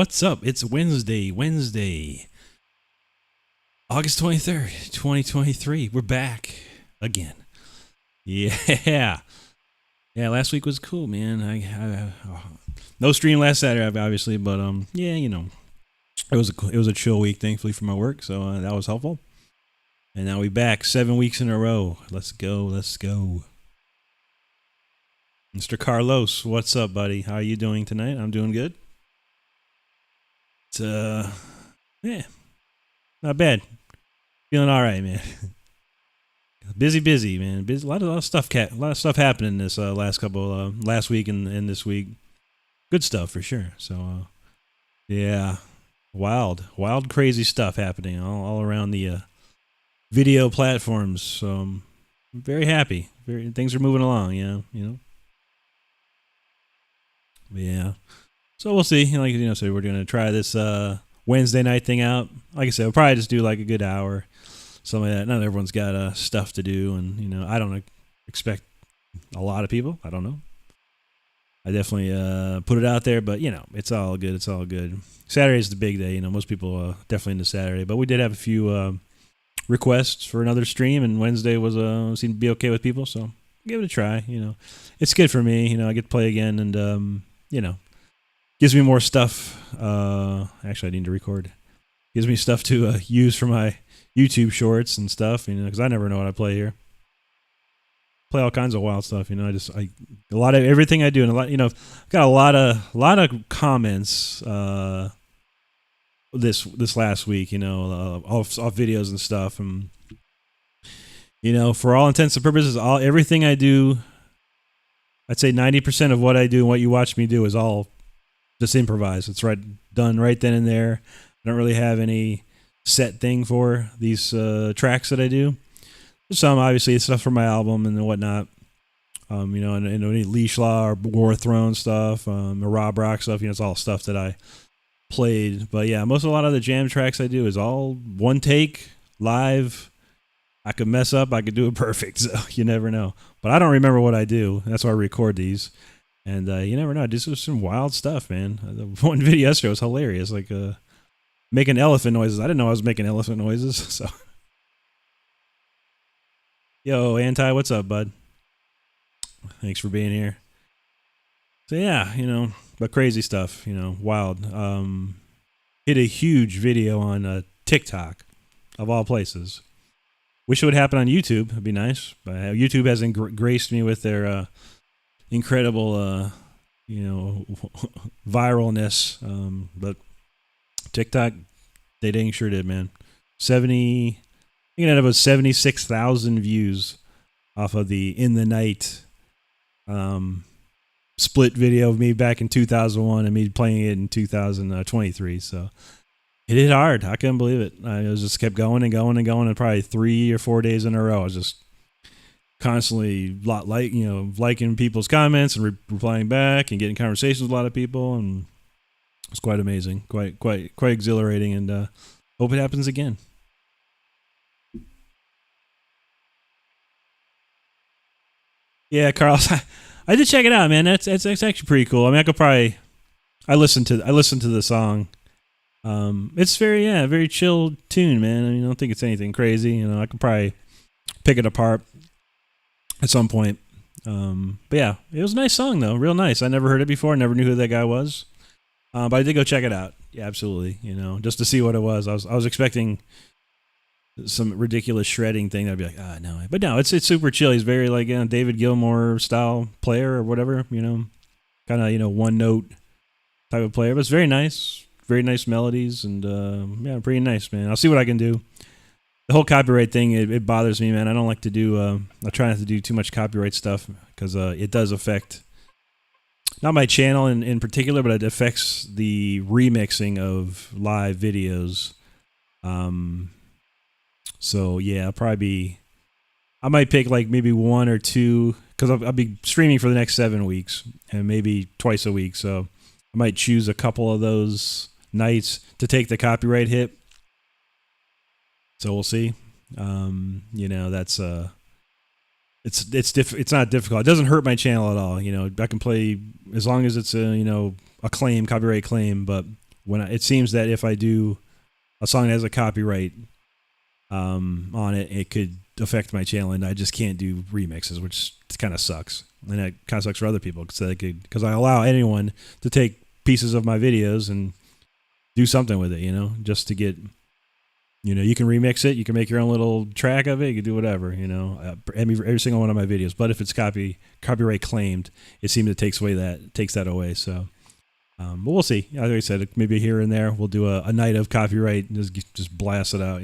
What's up? It's Wednesday, August 23rd, 2023. We're back again. Yeah. Yeah, last week was cool, man. No stream last Saturday, obviously, but yeah, it was a chill week, thankfully, for my work, so that was helpful. And now we back 7 weeks in a row. Let's go. Mr. Carlos, what's up, buddy? How are you doing tonight? I'm doing good. It's yeah, not bad. Feeling all right, man. busy, man. Busy. A lot of stuff happening this last week and this week. Good stuff for sure. So yeah, wild, crazy stuff happening all around the video platforms. So I'm very happy. Things are moving along. Yeah. So we'll see. So we're gonna try this Wednesday night thing out. Like I said, we'll probably just do like a good hour, something like that. Not everyone's got stuff to do, and I don't expect a lot of people. I don't know. I definitely put it out there, but it's all good. It's all good. Saturday's the big day. Most people definitely into Saturday, but we did have a few requests for another stream, and Wednesday was seemed to be okay with people, so give it a try. It's good for me. I get to play again, and gives me more stuff. Actually, I need to record. Gives me stuff to use for my YouTube shorts and stuff. Because I never know what I play here. Play all kinds of wild stuff. A lot of everything I do, and a lot. I've got a lot of comments. This last week, off videos and stuff, and for all intents and purposes, everything I do, I'd say 90% of what I do and what you watch me do is all just improvise. It's done right then and there. I don't really have any set thing for these tracks that I do. There's some, obviously, stuff from my album and whatnot. And any Leash Law or War of Thrones stuff, or Rob Rock stuff. It's all stuff that I played. But yeah, a lot of the jam tracks I do is all one take, live. I could mess up. I could do it perfect. So you never know. But I don't remember what I do. That's why I record these. And you never know. This was some wild stuff, man. The one video yesterday was hilarious. Like making elephant noises. I didn't know I was making elephant noises. So, yo, Anti, what's up, bud? Thanks for being here. So yeah, but crazy stuff. Wild. Hit a huge video on TikTok, of all places. Wish it would happen on YouTube. It'd be nice. But YouTube hasn't graced me with their incredible, viralness. But TikTok, they dang sure did, man. I think it was 76,000 views off of the In the Night split video of me back in 2001 and me playing it in 2023. So it hit hard. I couldn't believe it. I just kept going and going and going, and probably 3 or 4 days in a row, I was just constantly liking people's comments and replying back and getting conversations with a lot of people, and it's quite amazing, quite exhilarating, and hope it happens again. Yeah, Carl, I did check it out, man. It's actually pretty cool. I mean, I listened to the song. It's very chill tune, man. I mean, I don't think it's anything crazy. I could probably pick it apart at some point. But yeah, it was a nice song though, real nice. I never heard it before. Never knew who that guy was. But I did go check it out. Yeah, absolutely. Just to see what it was. I was expecting some ridiculous shredding thing. I'd be like, no. But no, it's super chill. He's very like David Gilmour style player or whatever. Kind of one note type of player. But it's very nice. Very nice melodies, and yeah, pretty nice, man. I'll see what I can do. The whole copyright thing, it bothers me, man. I don't like to do, I try not to do too much copyright stuff, because it does affect, not my channel in particular, but it affects the remixing of live videos. So yeah, I might pick like maybe one or two, because I'll be streaming for the next 7 weeks, and maybe twice a week, so I might choose a couple of those nights to take the copyright hit. So we'll see. That's it's not difficult. It doesn't hurt my channel at all. I can play as long as it's a copyright claim. But it seems that if I do a song that has a copyright on it, it could affect my channel, and I just can't do remixes, which kind of sucks. And that kind of sucks for other people because I allow anyone to take pieces of my videos and do something with it, just to get, you can remix it, you can make your own little track of it, you can do whatever, every single one of my videos. But if it's copyright claimed, it seems it takes that away. So, but we'll see. Like I said, maybe here and there we'll do a night of copyright and just blast it out,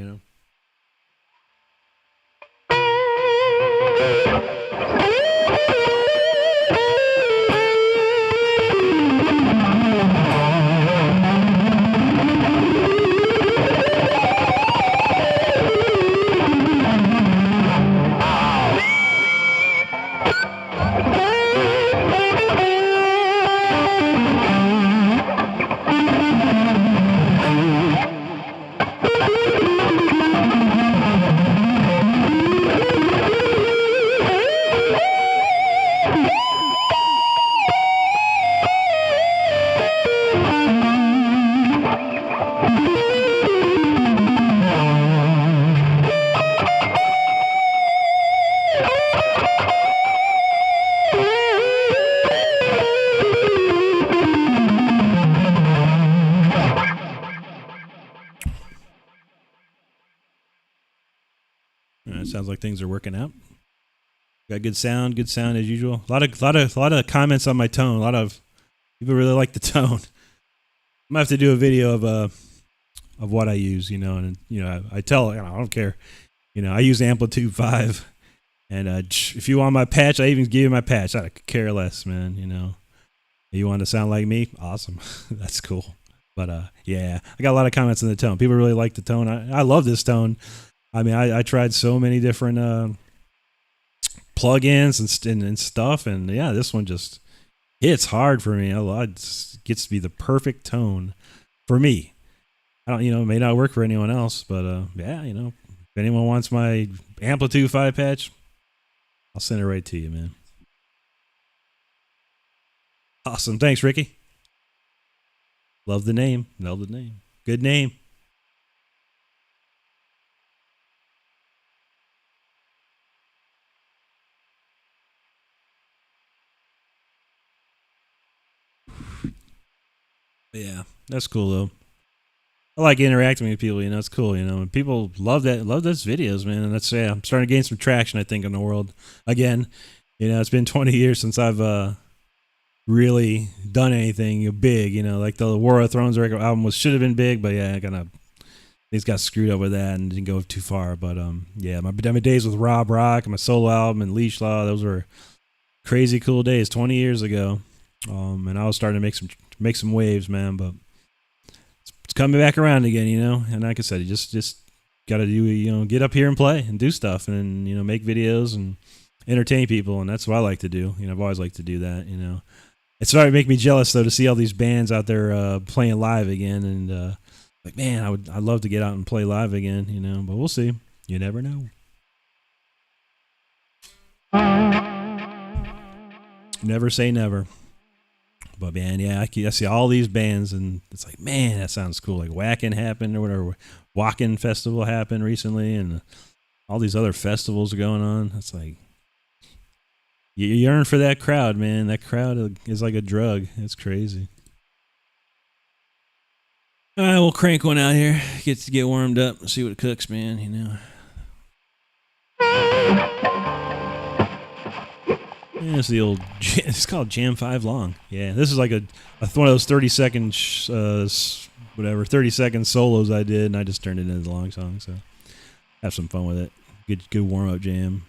Sounds like things are working out. Got good sound as usual. A lot of comments on my tone. A lot of people really like the tone. I'm gonna have to do a video of what I use, and I tell, I don't care. I use Amplitude 5, and if you want my patch, I even give you my patch. I could care less, man. You want to sound like me? Awesome, that's cool. But yeah, I got a lot of comments on the tone. People really like the tone. I love this tone. I mean, I tried so many different plugins and stuff, and yeah, this one just hits hard for me. It gets to be the perfect tone for me. I don't, it may not work for anyone else, but yeah, if anyone wants my Amplitude 5 patch, I'll send it right to you, man. Awesome, thanks, Ricky. Love the name. Good name. Yeah, that's cool though. I like interacting with people, it's cool, and people love those videos, man. And that's, I'm starting to gain some traction, I think, in the world. Again, it's been 20 years since I've really done anything big, like the War of Thrones album should have been big, but yeah, things got screwed up with that and didn't go too far. But yeah, my days with Rob Rock and my solo album and Leash Law, those were crazy cool days 20 years ago. And I was starting to make some waves, man, but it's coming back around again, and like I said, you just got to do, get up here and play and do stuff and, make videos and entertain people. And that's what I like to do. I've always liked to do that, It's starting to make me jealous though, to see all these bands out there, playing live again. And, like, man, I'd love to get out and play live again, but we'll see. You never know. Never say never. But man, yeah, I see all these bands, and it's like, man, that sounds cool. Like Whackin' happened or whatever. Whackin' Festival happened recently, and all these other festivals are going on. It's like, you yearn for that crowd, man. That crowd is like a drug. It's crazy. All right, we'll crank one out here. Get warmed up. See what cooks, man. Yeah, it's the old. It's called Jam 5 Long. Yeah, this is like one of those 30-second, 30-second solos I did, and I just turned it into a long song. So have some fun with it. Good warm up jam.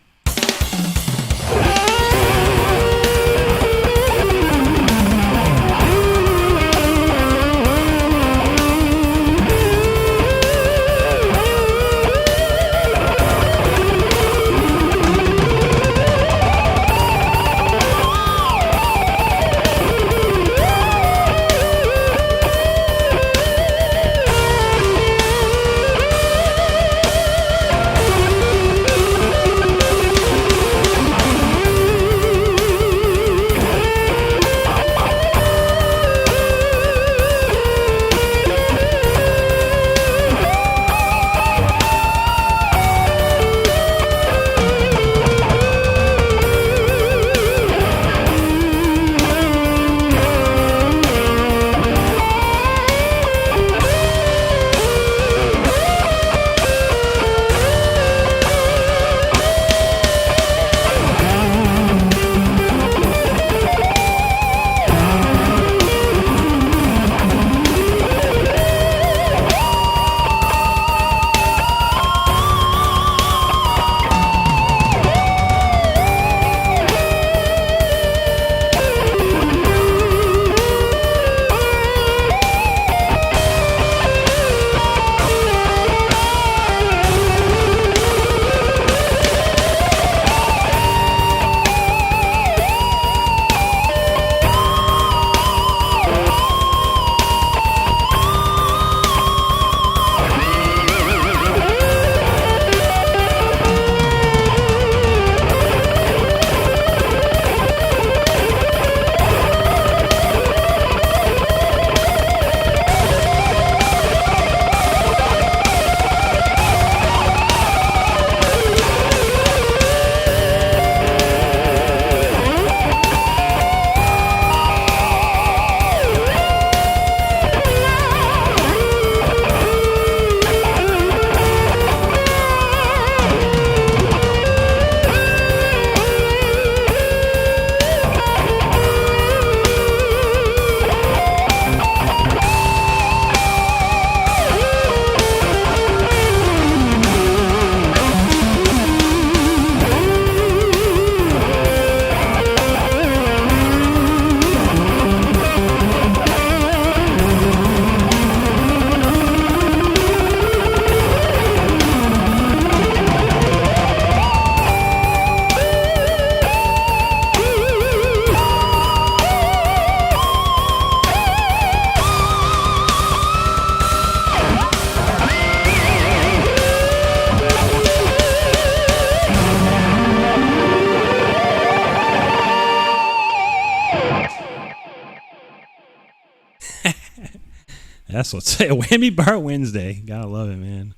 That's what's say Whammy Bar Wednesday. Gotta love it, man.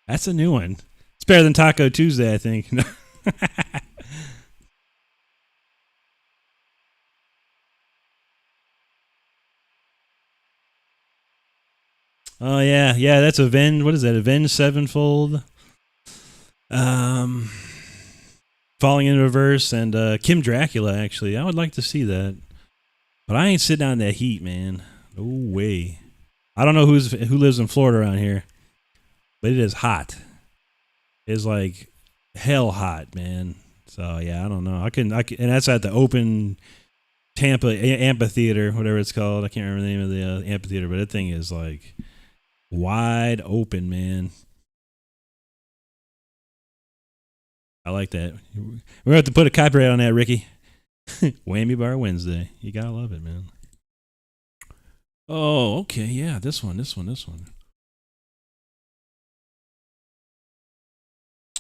That's a new one. It's better than Taco Tuesday, I think. Oh yeah, yeah. That's Avenge. What is that? Avenge Sevenfold. Um, Falling in Reverse and Kim Dracula. Actually, I would like to see that, but I ain't sitting on that heat, man. No way. I don't know who lives in Florida around here, but it is hot. It's like hell hot, man. So yeah, I don't know. And that's at the open Tampa amphitheater, whatever it's called. I can't remember the name of the amphitheater, but that thing is like wide open, man. I like that. We're gonna have to put a copyright on that, Ricky. Whammy Bar Wednesday. You gotta love it, man. Oh, okay, yeah. This one.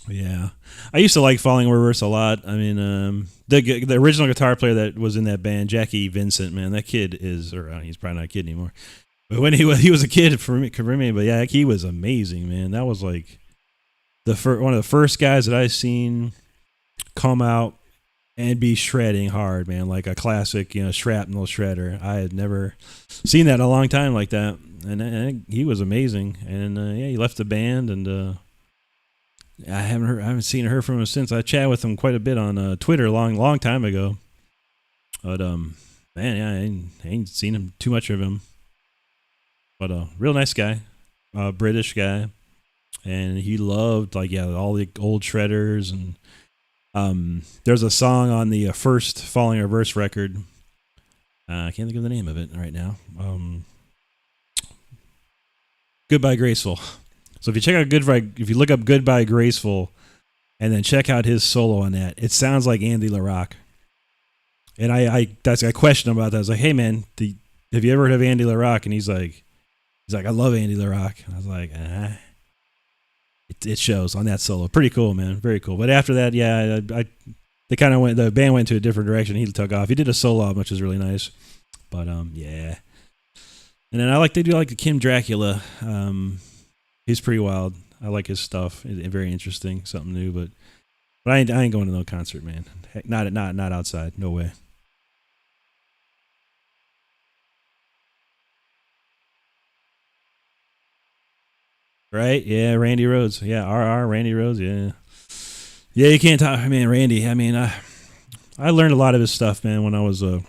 Yeah, I used to like Falling in Reverse a lot. I mean, the original guitar player that was in that band, Jackie Vincent, man, that kid is, or he's probably not a kid anymore. But when he was a kid for me, but yeah, he was amazing, man. That was like one of the first guys that I seen come out and be shredding hard, man, like a classic, shrapnel shredder. I had never seen that in a long time like that, and he was amazing. And yeah, he left the band, and I haven't seen or heard from him since. I chatted with him quite a bit on Twitter a long time ago, but man, yeah, I ain't seen him too much of him. But real nice guy, British guy, and he loved all the old shredders. And there's a song on the first Falling in Reverse record. I can't think of the name of it right now. Goodbye Graceful. So if you check out if you look up Goodbye Graceful, and then check out his solo on that, it sounds like Andy LaRock. And I questioned him about that. I was like, hey man, have you ever heard of Andy LaRock? And he's like, I love Andy LaRock. And I was like, it shows on that solo. Pretty cool, man. Very cool. But after that, yeah, the band went to a different direction. He took off. He did a solo album, which was really nice. But yeah. And then they do like the Kim Dracula. He's pretty wild. I like his stuff. It's very interesting, something new. But I ain't going to no concert, man. Heck, not outside. No way. Right? Yeah, Randy Rhoads. Yeah, RR Randy Rhoads. Yeah, yeah. You can't talk. I mean, Randy. I mean, I learned a lot of his stuff, man, when I was a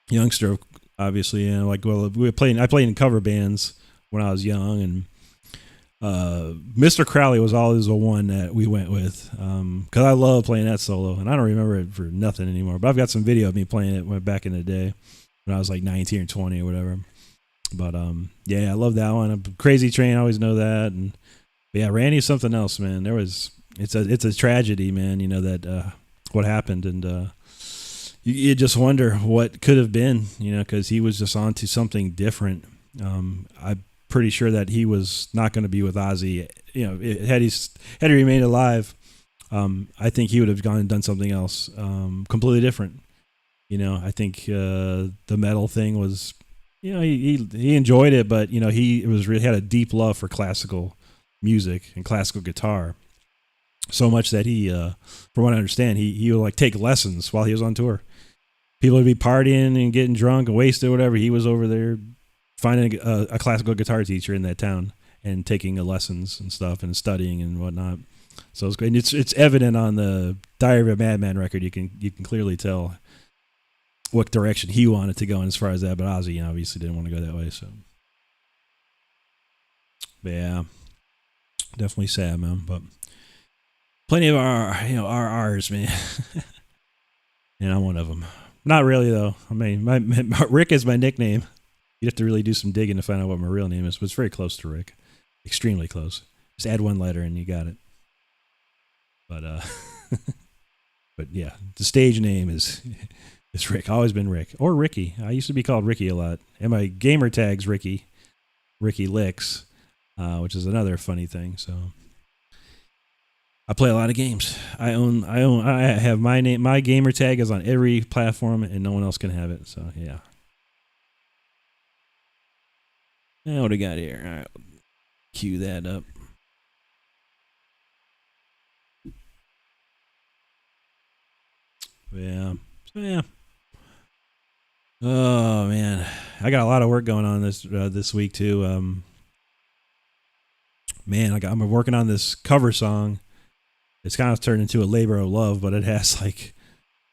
youngster. Obviously, I played in cover bands when I was young, and Mr. Crowley was always the one that we went with because I love playing that solo, and I don't remember it for nothing anymore. But I've got some video of me playing it back in the day when I was like 19 or 20 or whatever. But yeah, I love that one. Crazy Train, I always know that. And yeah, Randy's something else, man. It's a tragedy, man. That what happened, and you just wonder what could have been, because he was just onto something different. I'm pretty sure that he was not going to be with Ozzy. Had he remained alive, I think he would have gone and done something else, completely different. I think the metal thing was. He enjoyed it, but he had a deep love for classical music and classical guitar, so much that he, from what I understand, he would take lessons while he was on tour. People would be partying and getting drunk and wasted, or whatever. He was over there finding a classical guitar teacher in that town and taking lessons and stuff and studying and whatnot. So it's great. And it's evident on the Diary of a Madman record. You can clearly tell what direction he wanted to go in as far as that, but Ozzy obviously didn't want to go that way. So, but yeah, definitely sad, man. But plenty of RRs, man. And I'm one of them. Not really though. I mean, my Rick is my nickname. You'd have to really do some digging to find out what my real name is, but it's very close to Rick, extremely close. Just add one letter and you got it. But but yeah, the stage name is. It's Rick. Always been Rick. Or Ricky. I used to be called Ricky a lot. And my gamer tag's Ricky. Ricky Licks. Which is another funny thing. So I play a lot of games. I have my name. My gamer tag is on every platform and no one else can have it. So yeah. Now what do we got here? All right, cue that up. Yeah. So yeah. Oh man, I got a lot of work going on this week too. Man, I'm working on this cover song. It's kind of turned into a labor of love, but it has like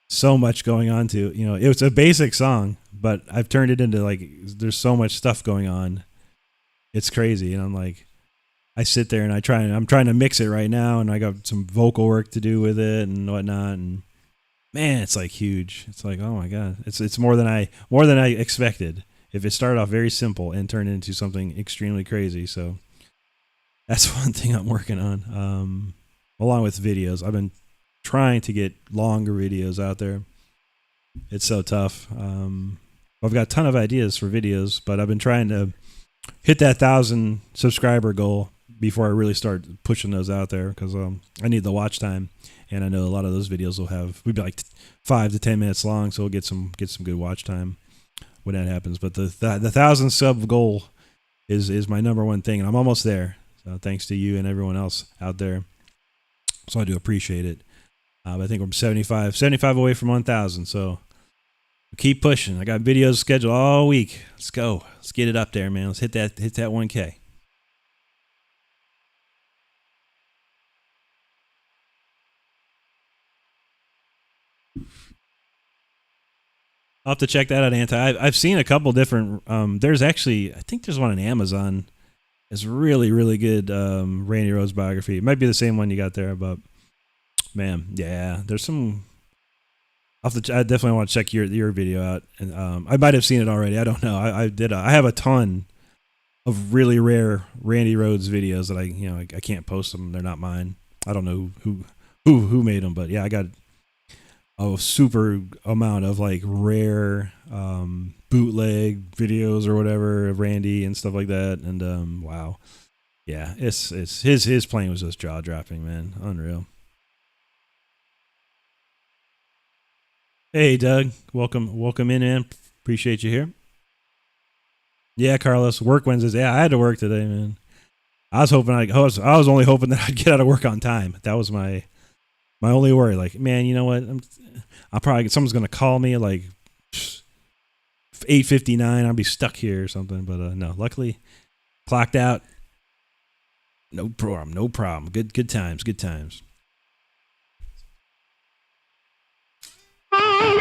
so much going on to, you know, it's a basic song, but I've turned it into like, there's so much stuff going on. It's crazy. And I'm like, I sit there and I'm trying to mix it right now. And I got some vocal work to do with it and whatnot. And man, it's like huge. It's like, oh my God, it's more than I expected. If it started off very simple and turned into something extremely crazy. So that's one thing I'm working on. Along with videos, I've been trying to get longer videos out there. It's so tough. I've got a ton of ideas for videos, but I've been trying to hit that 1,000 subscriber goal before I really start pushing those out there, because I need the watch time, and I know a lot of those videos we'd be like 5 to 10 minutes long, so we'll get some good watch time when that happens. But the 1,000 sub goal is my number one thing, and I'm almost there. So thanks to you and everyone else out there. So I do appreciate it. I think I'm 75 away from 1,000. So keep pushing. I got videos scheduled all week. Let's go. Let's get it up there, man. Let's hit that 1K. I'll have to check that out, Anti. I've seen a couple different. There's actually, I think there's one on Amazon. It's really, really good. Randy Rhoads biography. It might be the same one you got there, but man, yeah, there's some. I definitely want to check your video out, and I might have seen it already. I don't know. I did. I have a ton of really rare Randy Rhoads videos that I can't post them. They're not mine. I don't know who made them, but yeah, I got a super amount of like rare bootleg videos or whatever of Randy and stuff like that. And wow, yeah, it's his playing was just jaw dropping, man, unreal. Hey Doug, welcome in, man. Appreciate you here. Yeah, Carlos, work Wednesdays. Yeah, I had to work today, man. I was only hoping that I'd get out of work on time. That was my only worry. Like, man, you know what? I'll probably someone's gonna call me at like 8:59. I'll be stuck here or something. But no, luckily clocked out. No problem. Good times. All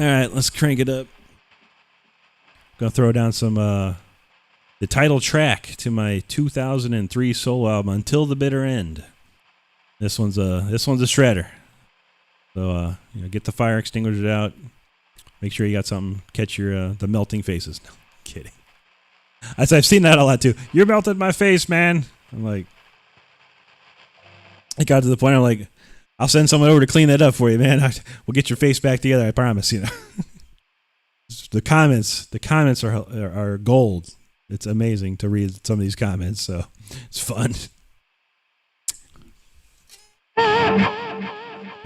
right, let's crank it up. Gonna throw down some the title track to my 2003 solo album, Until the Bitter End. This one's a shredder. So get the fire extinguisher out. Make sure you got something. Catch your the melting faces. No, kidding. I've seen that a lot too. You're melting my face, man. I'm like, it got to the point. I'm like, I'll send someone over to clean that up for you, man. We'll get your face back together. I promise. The comments are gold. It's amazing to read some of these comments. So it's fun.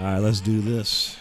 All right, let's do this.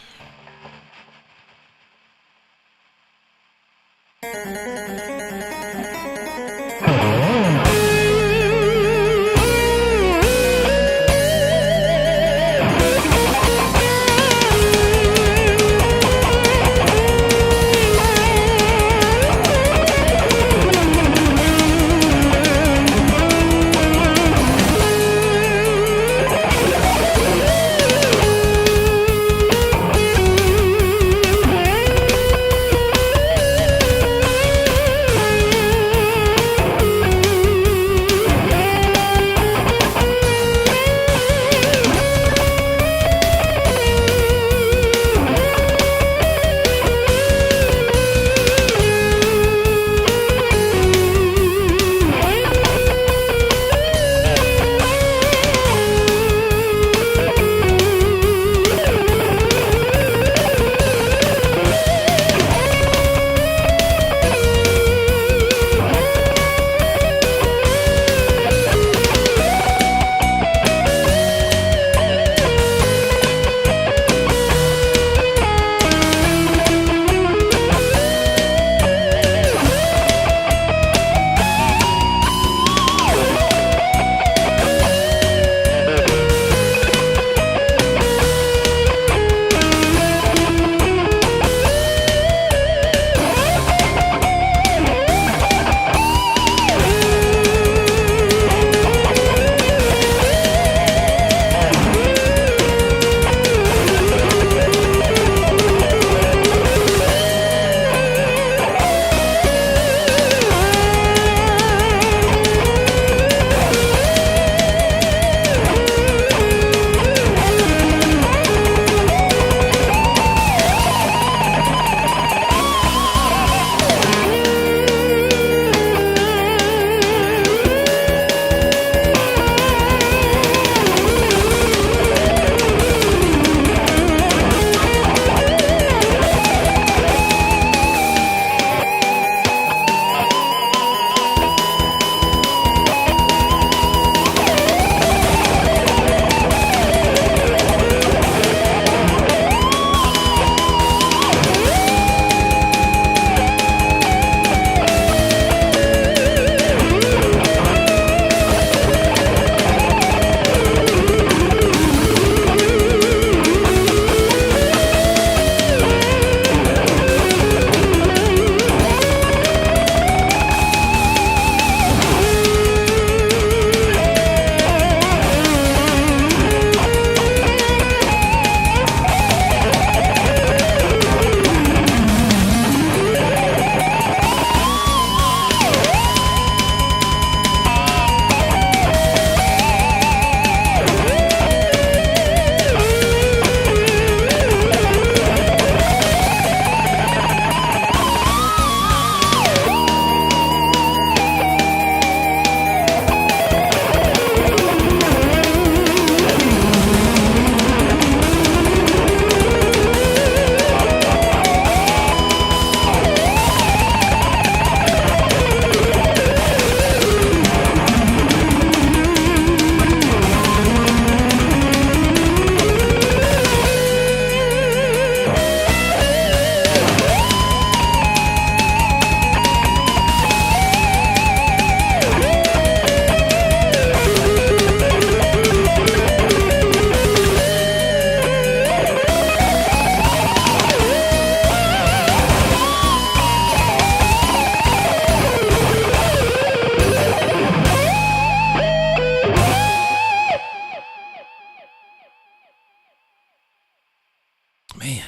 Man,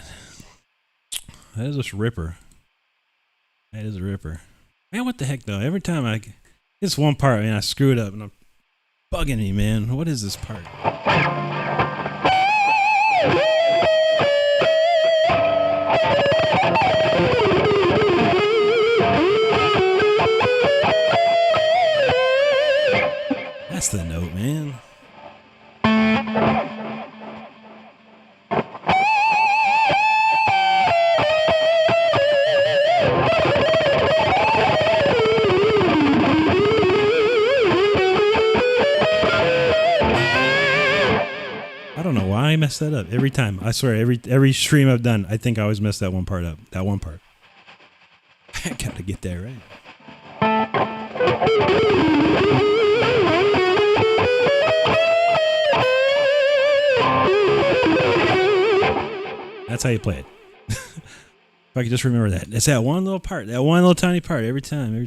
that is a ripper. That is a ripper. Man, what the heck though? Every time this one part, man, I screw it up and I'm bugging me, man. What is this part? That's the note, man. I don't know why I messed that up every time. I swear, every stream I've done, I think I always mess that one part up. That one part. I gotta get that right. That's how you play it. If I could just remember that. It's that one little part. That one little tiny part every time. I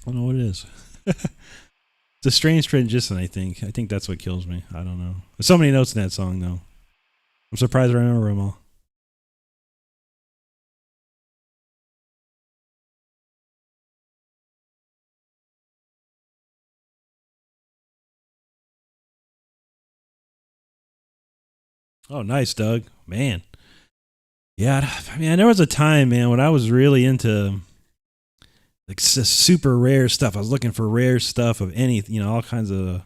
don't know what it is. It's a strange transition, I think. I think that's what kills me. I don't know. There's so many notes in that song, though. I'm surprised I remember them all. Oh, nice, Doug. Man. Yeah, I mean, there was a time, man, when I was really into like super rare stuff. I was looking for rare stuff of any, all kinds of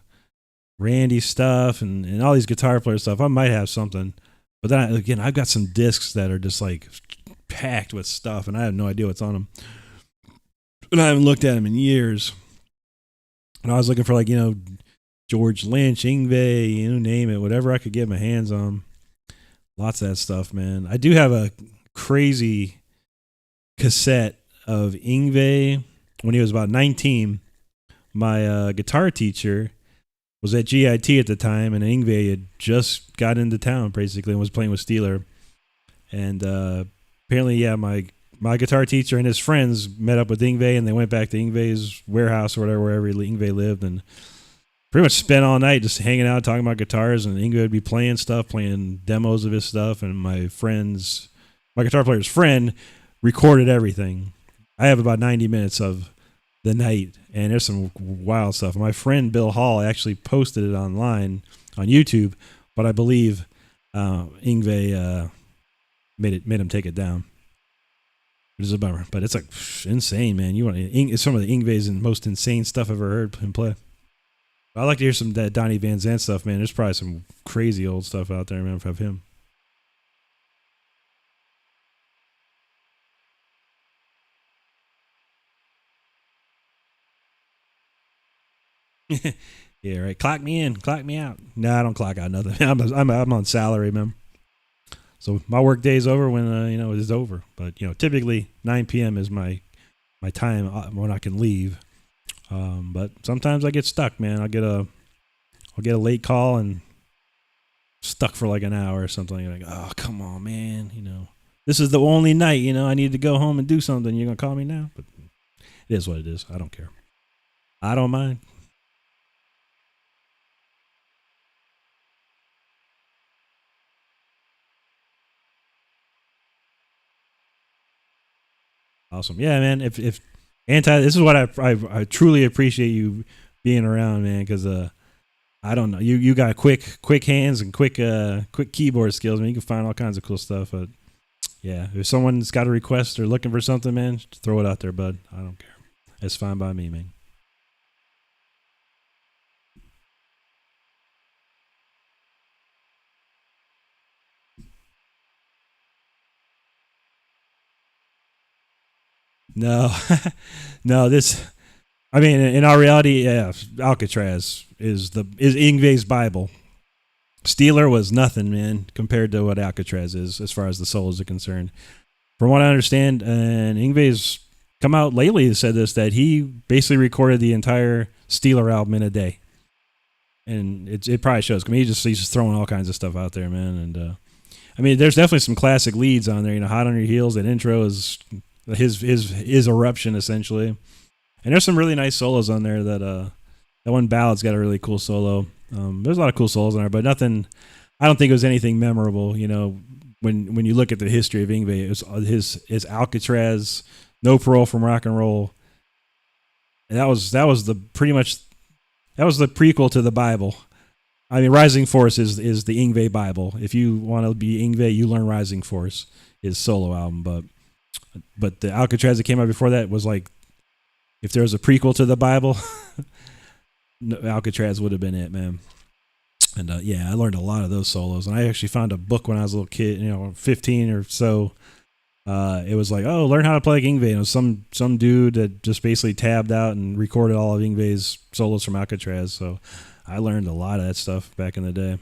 Randy stuff and all these guitar player stuff. I might have something, but then again, I've got some discs that are just like packed with stuff, and I have no idea what's on them. And I haven't looked at them in years. And I was looking for George Lynch, Yngwie, name it, whatever I could get my hands on. Lots of that stuff, man. I do have a crazy cassette of Yngwie when he was about 19. My guitar teacher was at GIT at the time, and Yngwie had just got into town basically and was playing with Steeler. And apparently, yeah, my guitar teacher and his friends met up with Yngwie, and they went back to Yngwie's warehouse or wherever Yngwie lived, and pretty much spent all night just hanging out, talking about guitars, and Yngwie would be playing demos of his stuff, and my guitar player's friend recorded everything. I have about 90 minutes of the night, and there's some wild stuff. My friend Bill Hall actually posted it online on YouTube, but I believe Yngwie made him take it down. Which is a bummer, but it's like insane, man. It's some of the Yngwie's and most insane stuff I've ever heard him play. I'd like to hear some Donnie Van Zandt stuff, man. There's probably some crazy old stuff out there, man, of him. Yeah, right. Clock me in, clock me out. No, I don't clock out nothing. I'm on salary, man. So my work day is over when it is over. But typically 9 p.m. is my time when I can leave. But sometimes I get stuck, man. I'll get a late call and stuck for like an hour or something. Like, oh, come on, man. This is the only night, I need to go home and do something. You're going to call me now? But it is what it is. I don't care. I don't mind. Awesome. Yeah, man. If this is what I truly appreciate you being around, man, because I don't know, you got quick hands and quick keyboard skills, man. You can find all kinds of cool stuff. But yeah, if someone's got a request or looking for something, man, just throw it out there, bud. I don't care. It's fine by me, man. No, no. I mean, in our reality, yeah, Alcatraz is Yngwie's Bible. Steeler was nothing, man, compared to what Alcatraz is as far as the solos are concerned. From what I understand, and Yngwie's come out lately and said this, that he basically recorded the entire Steeler album in a day, and it probably shows. I mean, he's just throwing all kinds of stuff out there, man. And I mean, there's definitely some classic leads on there. Hot on Your Heels. That intro is his eruption essentially, and there's some really nice solos on there. That one ballad's got a really cool solo. There's a lot of cool solos on there, but nothing. I don't think it was anything memorable. When you look at the history of Yngwie, it was his Alcatraz, No Parole from Rock and Roll, and that was the pretty much that was the prequel to the Bible. I mean, Rising Force is the Yngwie Bible. If you want to be Yngwie, you learn Rising Force, his solo album. But the Alcatraz that came out before that was like, if there was a prequel to the Bible, Alcatraz would have been it, man. And yeah, I learned a lot of those solos. And I actually found a book when I was a little kid, 15 or so. It was like, oh, learn how to play Yngwie. And it was some dude that just basically tabbed out and recorded all of Yngwie's solos from Alcatraz. So I learned a lot of that stuff back in the day.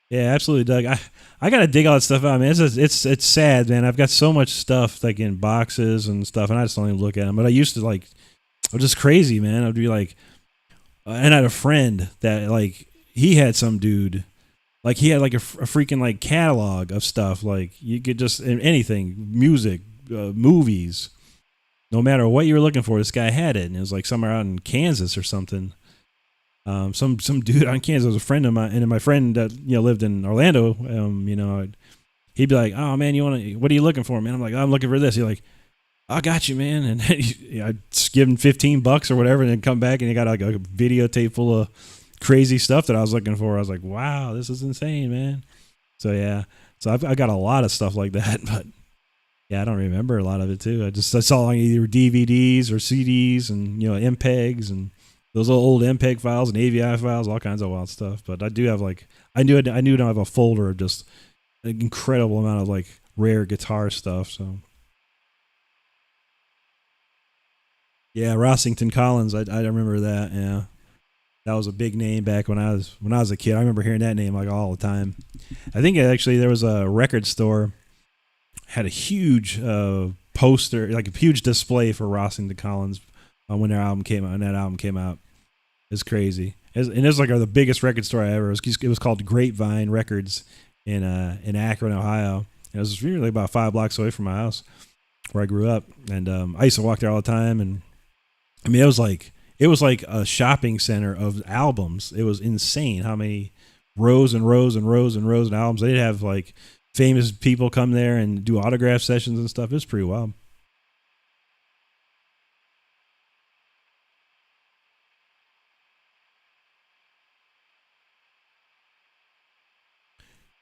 Yeah, absolutely, Doug. I gotta dig all that stuff out, man. It's sad, man. I've got so much stuff like in boxes and stuff, and I just don't even look at them. But I used to like, I was just crazy, man. I'd be like, and I had a friend that like he had some dude, like he had like a freaking like catalog of stuff. Like you could just anything, music, movies, no matter what you were looking for, this guy had it, and it was like somewhere out in Kansas or something. Some dude on Kansas was a friend of mine, and my friend that lived in Orlando. He'd be like, "Oh man, what are you looking for, man?" I'm like, "I'm looking for this." He's like, "I got you, man," and I'd give him $15 or whatever, and then come back and he got like a videotape full of crazy stuff that I was looking for. I was like, "Wow, this is insane, man." So yeah, I got a lot of stuff like that, but yeah, I don't remember a lot of it too. I saw either DVDs or CDs and MPEGs and those little old MPEG files and AVI files, all kinds of wild stuff. But I do have like I knew I have a folder of just an incredible amount of like rare guitar stuff. So yeah, Rossington Collins, I remember that. Yeah, that was a big name back when I was a kid. I remember hearing that name like all the time. I think actually there was a record store had a huge poster, like a huge display for Rossington Collins when that album came out. It's crazy. And it was like the biggest record store I ever. It was called Grapevine Records in Akron, Ohio. And it was really about 5 blocks away from my house where I grew up. And I used to walk there all the time. And I mean, it was like a shopping center of albums. It was insane how many rows and rows and rows and rows of albums. They'd have like famous people come there and do autograph sessions and stuff. It was pretty wild.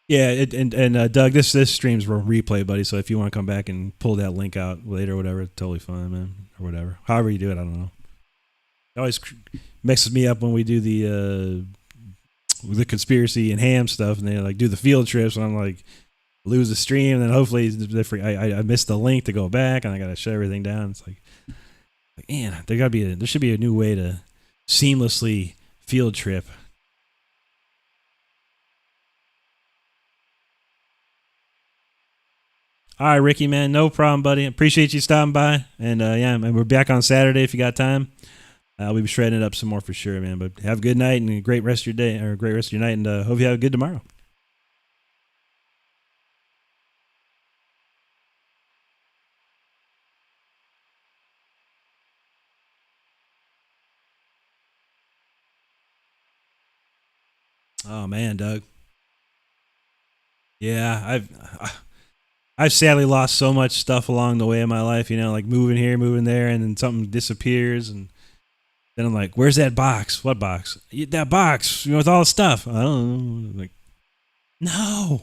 Yeah, Doug, this stream's a replay, buddy. So if you want to come back and pull that link out later or whatever, it's totally fine, man. Or whatever, however you do it, I don't know. It always messes me up when we do the conspiracy and ham stuff, and they like do the field trips, and I'm like lose the stream, and then hopefully I missed the link to go back, and I got to shut everything down. It's like man, there should be a new way to seamlessly field trip. All right, Ricky, man, no problem, buddy. Appreciate you stopping by, and yeah, and we're back on Saturday if you got time. We'll be shredding it up some more for sure, man. But have a good night and a great rest of your day, or a great rest of your night, and hope you have a good tomorrow. Oh man, Doug. Yeah, I've sadly lost so much stuff along the way in my life. Like moving here, moving there, and then something disappears, and then I'm like, "Where's that box? What box? That box, with all the stuff." I don't know. Like, no.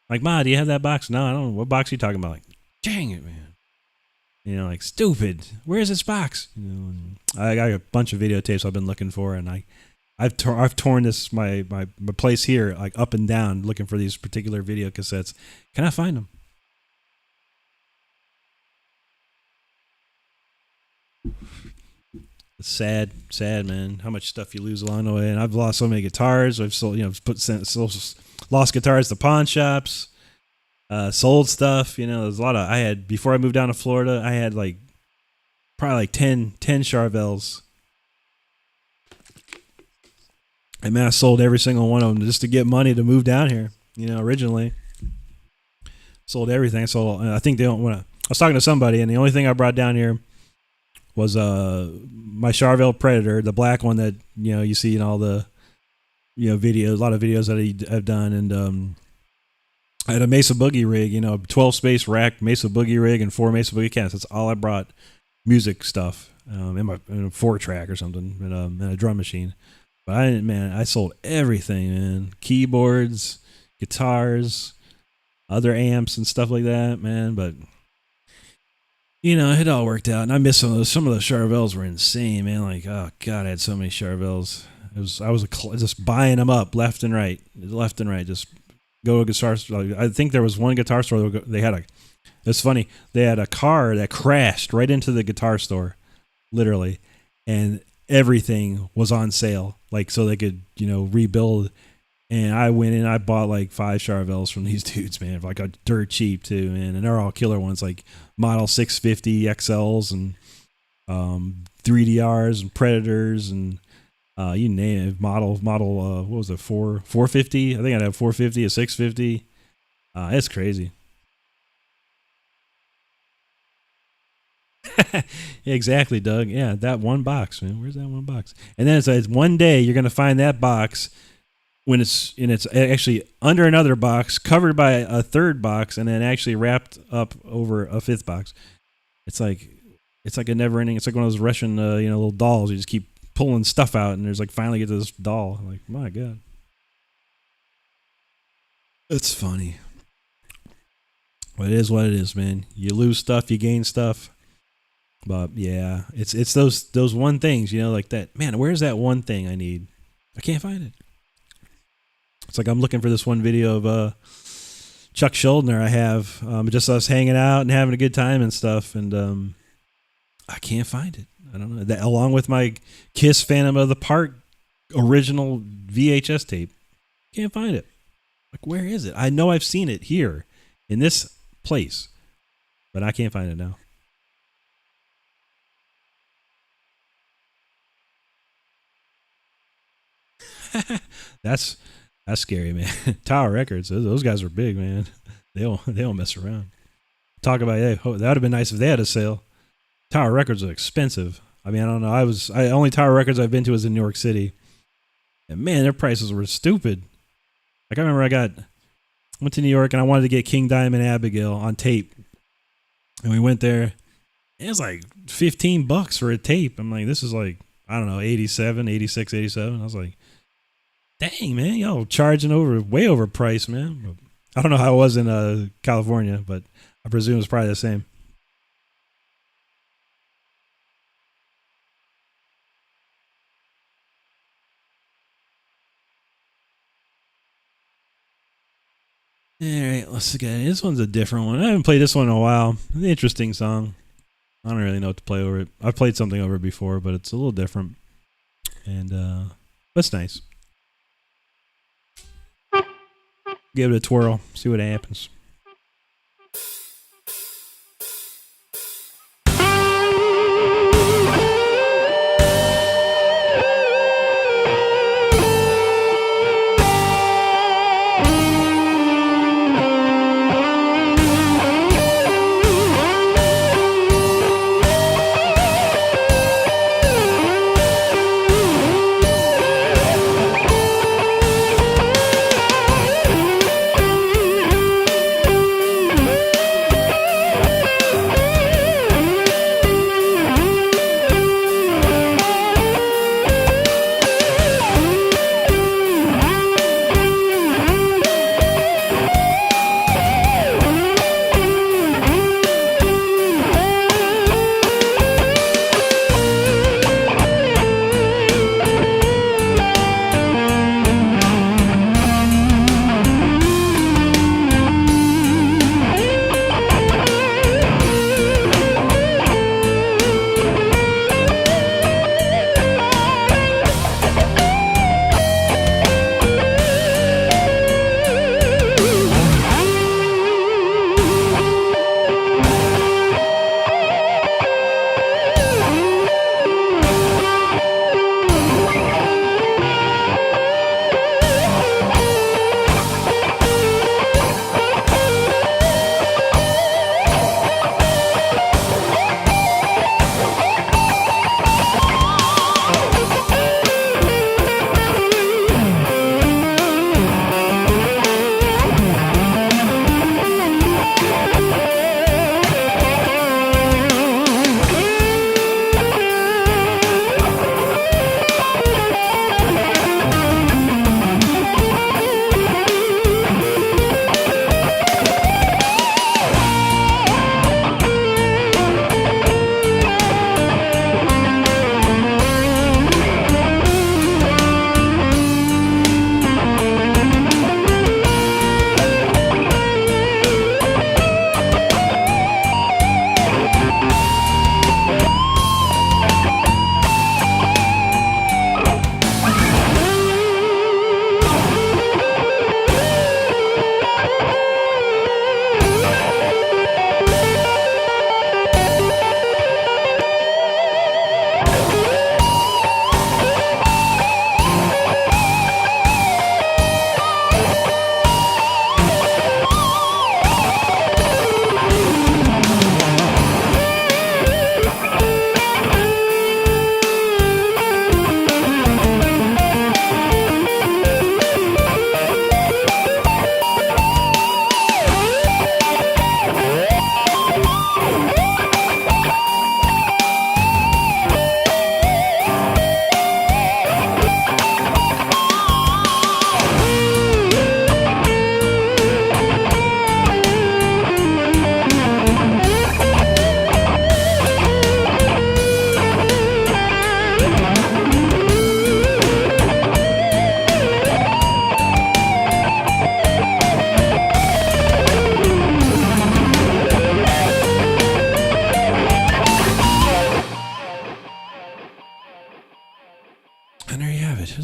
Like, Ma, do you have that box? No, I don't know. What box are you talking about? Like, dang it, man. Like stupid. Where's this box? I got a bunch of videotapes I've been looking for, and I've torn this my place here like up and down looking for these particular video cassettes. Can I find them? It's sad, man. How much stuff you lose along the way, and I've lost so many guitars. I've sold, lost guitars to pawn shops, sold stuff. There's a lot of. I had before I moved down to Florida. I had like probably like 10 Charvels. And man, I sold every single one of them just to get money to move down here. Originally sold everything. I think they don't want to. I was talking to somebody, and the only thing I brought down here was my Charvel Predator, the black one that you see in all the videos, a lot of videos that I've done, and I had a Mesa Boogie rig, 12 space rack Mesa Boogie rig and 4 Mesa Boogie cats. That's all I brought, music stuff, in a 4-track or something, and a drum machine. But I sold everything, man. Keyboards, guitars, other amps and stuff like that, man. But it all worked out, and I miss some of those. Some of those Charvels were insane, man. Like, oh god, I had so many Charvels. I was just buying them up left and right. Just go to a guitar store. I think there was one guitar store they had it's funny. They had a car that crashed right into the guitar store, literally, and everything was on sale, like so they could rebuild. And I went in, I bought like 5 Charvels from these dudes, man, like a dirt cheap too, man. And they're all killer ones, like Model 650 XLs and 3DRs and Predators and you name it. Model what was it, 450? I think I'd have 450, a 650. It's crazy. Exactly, Doug. Yeah, that one box, man. Where's that one box? And then it's one day you're gonna find that box when it's actually under another box, covered by a third box, and then actually wrapped up over a 5th box. It's like a never ending. It's like one of those Russian little dolls. You just keep pulling stuff out, and there's like finally get to this doll. I'm like, my god, it's funny. But it is what it is, man. You lose stuff, you gain stuff. But yeah, it's those one things, like that. Man, where's that one thing I need? I can't find it. It's like I'm looking for this one video of Chuck Schuldiner I have, just us hanging out and having a good time and stuff, and I can't find it. I don't know. That, along with my Kiss Phantom of the Park original VHS tape. Can't find it. Like, where is it? I know I've seen it here in this place, but I can't find it now. That's scary, man. Tower Records, those guys are big, man. They don't mess around. Talk about, hey, that would have been nice if they had a sale. Tower Records are expensive. I mean, I don't know. Only Tower Records I've been to is in New York City, and man, their prices were stupid. Like, I remember went to New York and I wanted to get King Diamond Abigail on tape, and we went there. And it was like $15 for a tape. I'm like, this is like, I don't know, 87, 86, 87. I was like, dang, man, y'all charging way over price, man. I don't know how it was in California, but I presume it's probably the same. All right, let's get this one's a different one. I haven't played this one in a while. It's an interesting song. I don't really know what to play over it. I've played something over it before, but it's a little different. And that's nice. Give it a twirl, see what happens.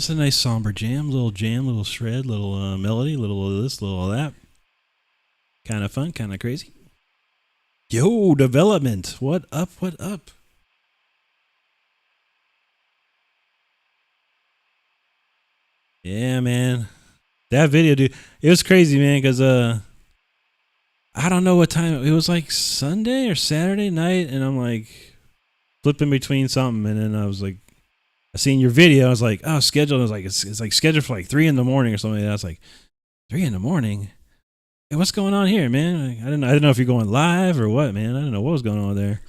It's a nice somber jam, little shred, little melody, little of this, little of that. Kind of fun, kind of crazy. Yo, development. What up? What up? Yeah, man. That video, dude. It was crazy, man, because I don't know what time it was, like Sunday or Saturday night, and I'm like flipping between something, and then I was like, I seen your video. I was like, oh, scheduled. I was like, it's like scheduled for like 3 in the morning or something. And I was like, 3 in the morning. Hey, what's going on here, man? Like, I didn't know if you're going live or what, man. I didn't know what was going on there.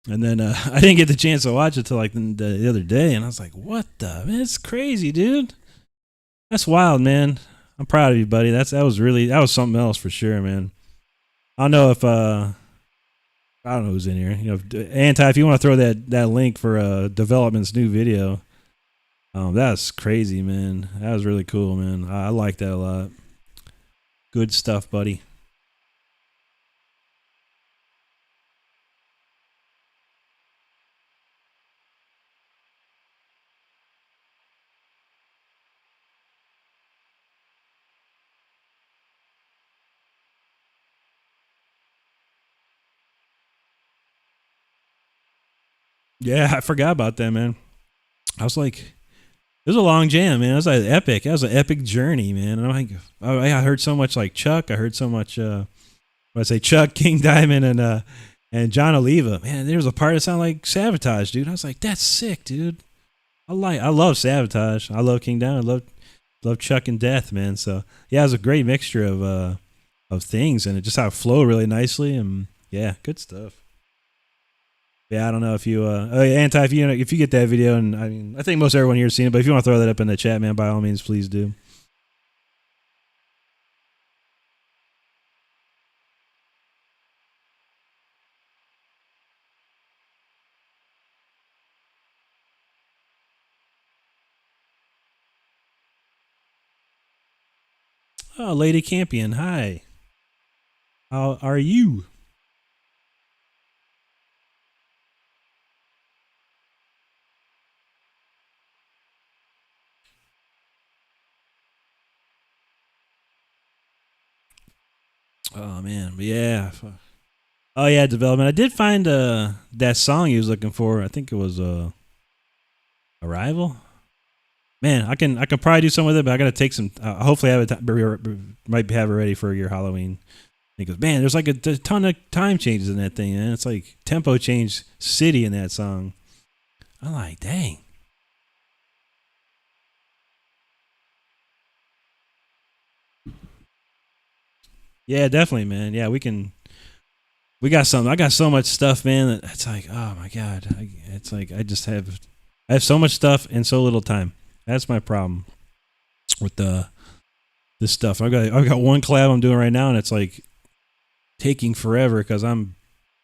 And then I didn't get the chance to watch it till like the other day, and I was like, what the man? It's crazy, dude. That's wild, man. I'm proud of you, buddy. That was something else for sure, man. I don't know if I don't know who's in here. You know, Anti, if you want to throw that link for Development's new video, that's crazy, man. That was really cool, man. I like that a lot. Good stuff, buddy. Yeah, I forgot about that, man. I was like, it was a long jam, man. It was like epic. That was an epic journey, man. And I'm like, I heard so much like Chuck. I heard so much. I say Chuck, King Diamond, and John Oliva. Man, there was a part that sounded like Sabotage, dude. I was like, that's sick, dude. I love Sabotage. I love King Diamond. I love Chuck and Death, man. So yeah, it was a great mixture of things, and it just how it flowed really nicely, and yeah, good stuff. Yeah, I don't know if you Anti, if you get that video, and I mean I think most everyone here has seen it, but if you want to throw that up in the chat, man, by all means, please do. Oh, Lady Campion, hi. How are you? Oh man, but yeah. Oh yeah, development. I did find that song he was looking for. I think it was Arrival. Man, I can probably do something with it, but I gotta take some. Hopefully, I have might have it ready for your Halloween. He goes, man, there's like a ton of time changes in that thing, man. It's like tempo change city in that song. I'm like, dang. Yeah, definitely, man. Yeah, we can. We got something. I got so much stuff, man. That it's like, oh my god. It's like I have so much stuff and so little time. That's my problem with this stuff. I've got one collab I'm doing right now, and it's like taking forever because I'm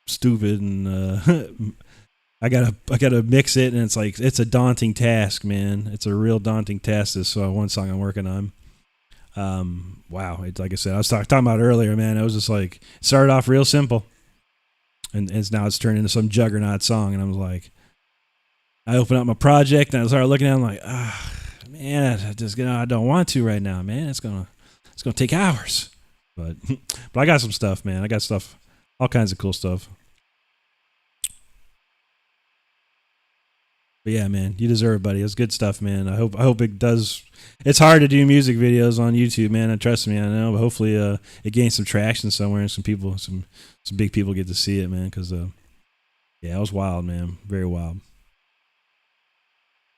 stupid, and I gotta mix it, and it's like it's a daunting task, man. It's a real daunting task. This one song I'm working on. Wow, it's like I said, I was talking about it earlier, man. It was just like it started off real simple, and now it's turned into some juggernaut song, and I was like, I opened up my project and I started looking at it, I'm like, man, I don't want to right now, man. It's gonna take hours. But but I got some stuff, man. I got stuff, all kinds of cool stuff. But yeah, man, you deserve it, buddy. It's good stuff, man. I hope it does. It's hard to do music videos on YouTube, man. And trust me, I know. But hopefully, it gains some traction somewhere, and some big people get to see it, man. Because yeah, it was wild, man. Very wild.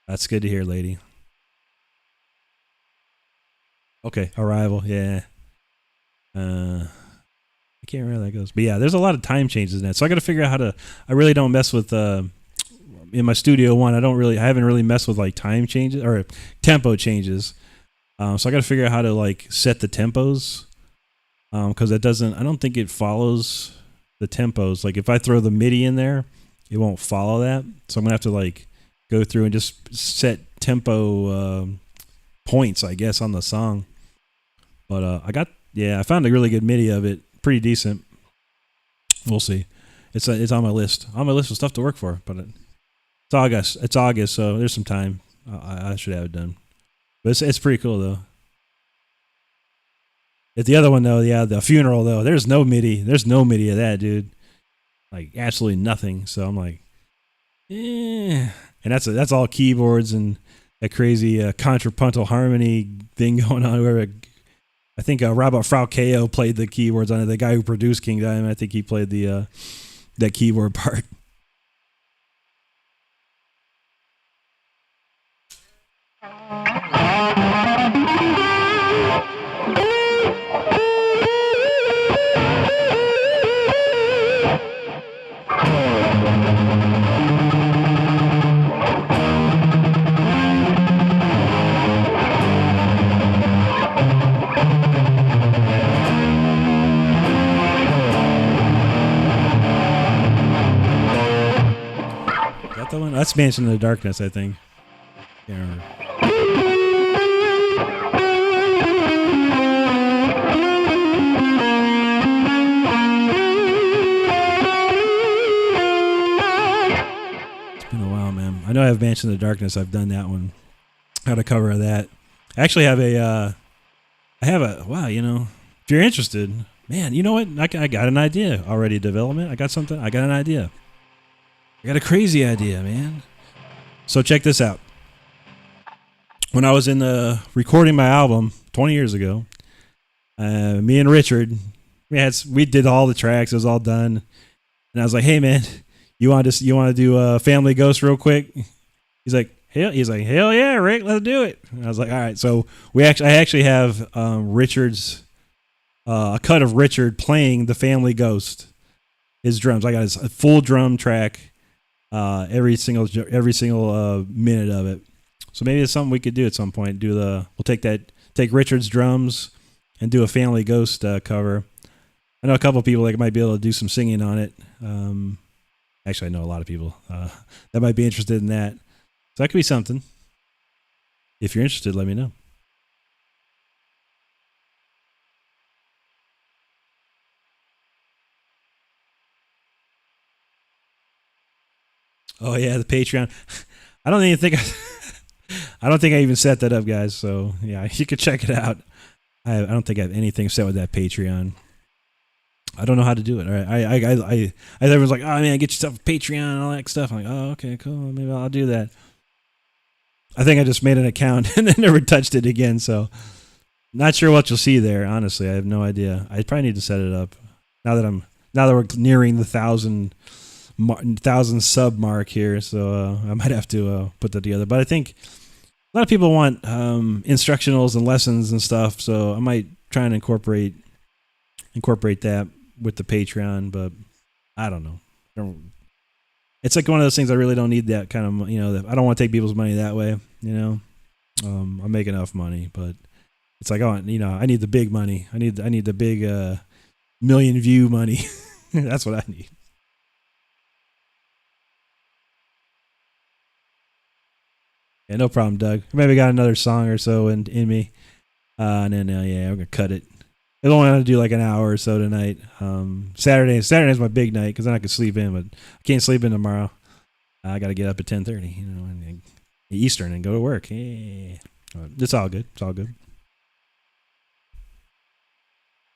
That's good to hear, lady. Okay, Arrival. Yeah. I can't remember how that goes, but yeah, there's a lot of time changes in that. So I got to figure out how to. I really don't mess with in my Studio One. I haven't really messed with like time changes or tempo changes. So I got to figure out how to like set the tempos because it doesn't. I don't think it follows the tempos. Like if I throw the MIDI in there, it won't follow that. So I'm gonna have to like go through and just set tempo points, I guess, on the song. But I found a really good MIDI of it, pretty decent. We'll see. It's on my list. On my list of stuff to work for, but it's August. It's August, so there's some time. I should have it done. But it's pretty cool though. At the other one though, yeah, the funeral though, there's no MIDI. There's no MIDI of that, dude. Like absolutely nothing. So I'm like, and that's all keyboards and a crazy contrapuntal harmony thing going on. Where I think Robert Fraucheo played the keyboards on it. The guy who produced King Diamond, I think he played the that keyboard part. That's Mansion in the Darkness, I think. Can't remember. It's been a while, man. I know I have Mansion in the Darkness. I've done that one. I had a cover of that. I actually have wow, if you're interested, man, you know what? I got an idea already. Development. I got an idea. I got a crazy idea, man. So check this out. When I was recording my album 20 years ago, me and Richard, we did all the tracks. It was all done, and I was like, "Hey, man, you want to do Family Ghost real quick?" He's like, "Hell yeah, Rick, let's do it." And I was like, "All right." So I actually have Richard's a cut of Richard playing the Family Ghost, his drums. I got his full drum track. Every single minute of it. So maybe it's something we could do at some point. We'll take Richard's drums and do a Family Ghost cover. I know a couple of people that might be able to do some singing on it. Actually, I know a lot of people that might be interested in that. So that could be something. If you're interested, let me know. Oh yeah, the Patreon. I don't think I even set that up, guys. So yeah, you can check it out. I don't think I have anything set with that Patreon. I don't know how to do it. All right, everyone's like, "Oh man, get yourself a Patreon and all that stuff." I'm like, "Oh, okay, cool. Maybe I'll do that." I think I just made an account and then never touched it again. So not sure what you'll see there. Honestly, I have no idea. I probably need to set it up now that we're nearing the 1,000 sub mark here, so I might have to put that together. But I think a lot of people want instructionals and lessons and stuff, so I might try and incorporate that with the Patreon. But I don't know. It's like one of those things I really don't need that kind of, I don't want to take people's money that way. I make enough money, but it's like, I need the big money. I need the big million view money. That's what I need. Yeah, no problem, Doug. Maybe got another song or so in me. And then, we're going to cut it. I only want to do like an hour or so tonight. Saturday is my big night because then I can sleep in, but I can't sleep in tomorrow. I got to get up at 10:30, and Eastern and go to work. Yeah. It's all good. It's all good.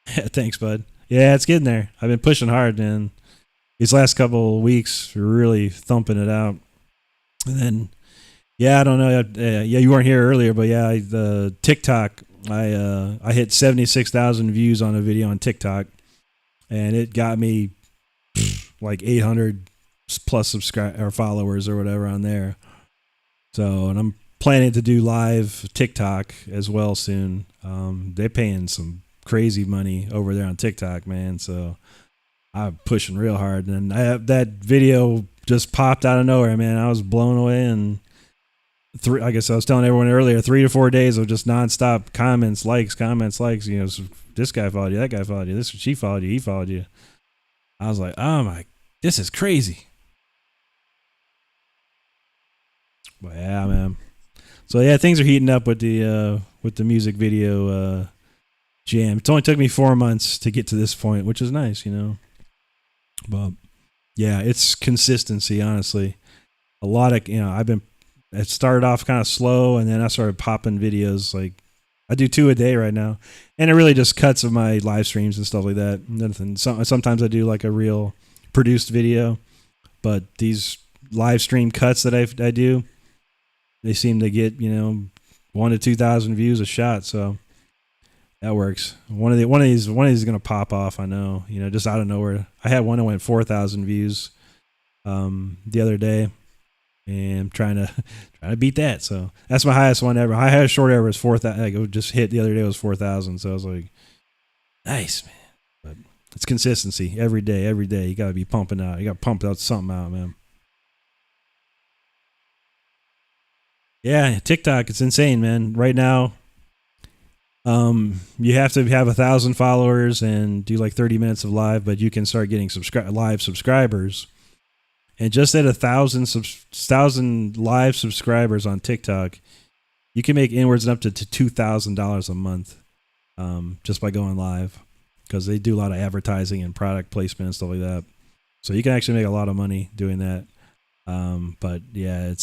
Thanks, bud. Yeah, it's getting there. I've been pushing hard, man. These last couple of weeks, we're really thumping it out. And then, I don't know. You weren't here earlier, but the TikTok, I hit 76,000 views on a video on TikTok, and it got me like 800 plus followers or whatever on there. So, and I'm planning to do live TikTok as well soon. They're paying some crazy money over there on TikTok, man. So I'm pushing real hard, and that video just popped out of nowhere, man. I was blown away, and I guess I was telling everyone earlier, 3 to 4 days of just nonstop comments, likes. This guy followed you, that guy followed you, she followed you, he followed you. I was like, oh my, this is crazy. But yeah, man. So yeah, things are heating up with the music video jam. It only took me 4 months to get to this point, which is nice, But yeah, it's consistency, honestly. A lot of, I've been it started off kind of slow, and then I started popping videos. Like I do 2 a day right now, and it really just cuts of my live streams and stuff like that. Nothing. Sometimes I do like a real produced video, but these live stream cuts that I do, they seem to get 1 to 2,000 views a shot. So that works. One of these is gonna pop off. I know. Just out of nowhere. I had one that went 4,000 views the other day, and I'm trying to beat that. So that's my highest one ever. My highest short ever was 4,000. Like it just hit the other day was 4,000. So I was like, nice, man. But it's consistency every day. Every day you gotta be pumping out. You gotta pump out something out, man. Yeah, TikTok. It's insane, man. Right now, you have to have 1,000 followers and do like 30 minutes of live, but you can start getting live subscribers. And just at 1,000 live subscribers on TikTok, you can make inwards and up to $2,000 a month, just by going live, because they do a lot of advertising and product placement and stuff like that. So you can actually make a lot of money doing that. But yeah,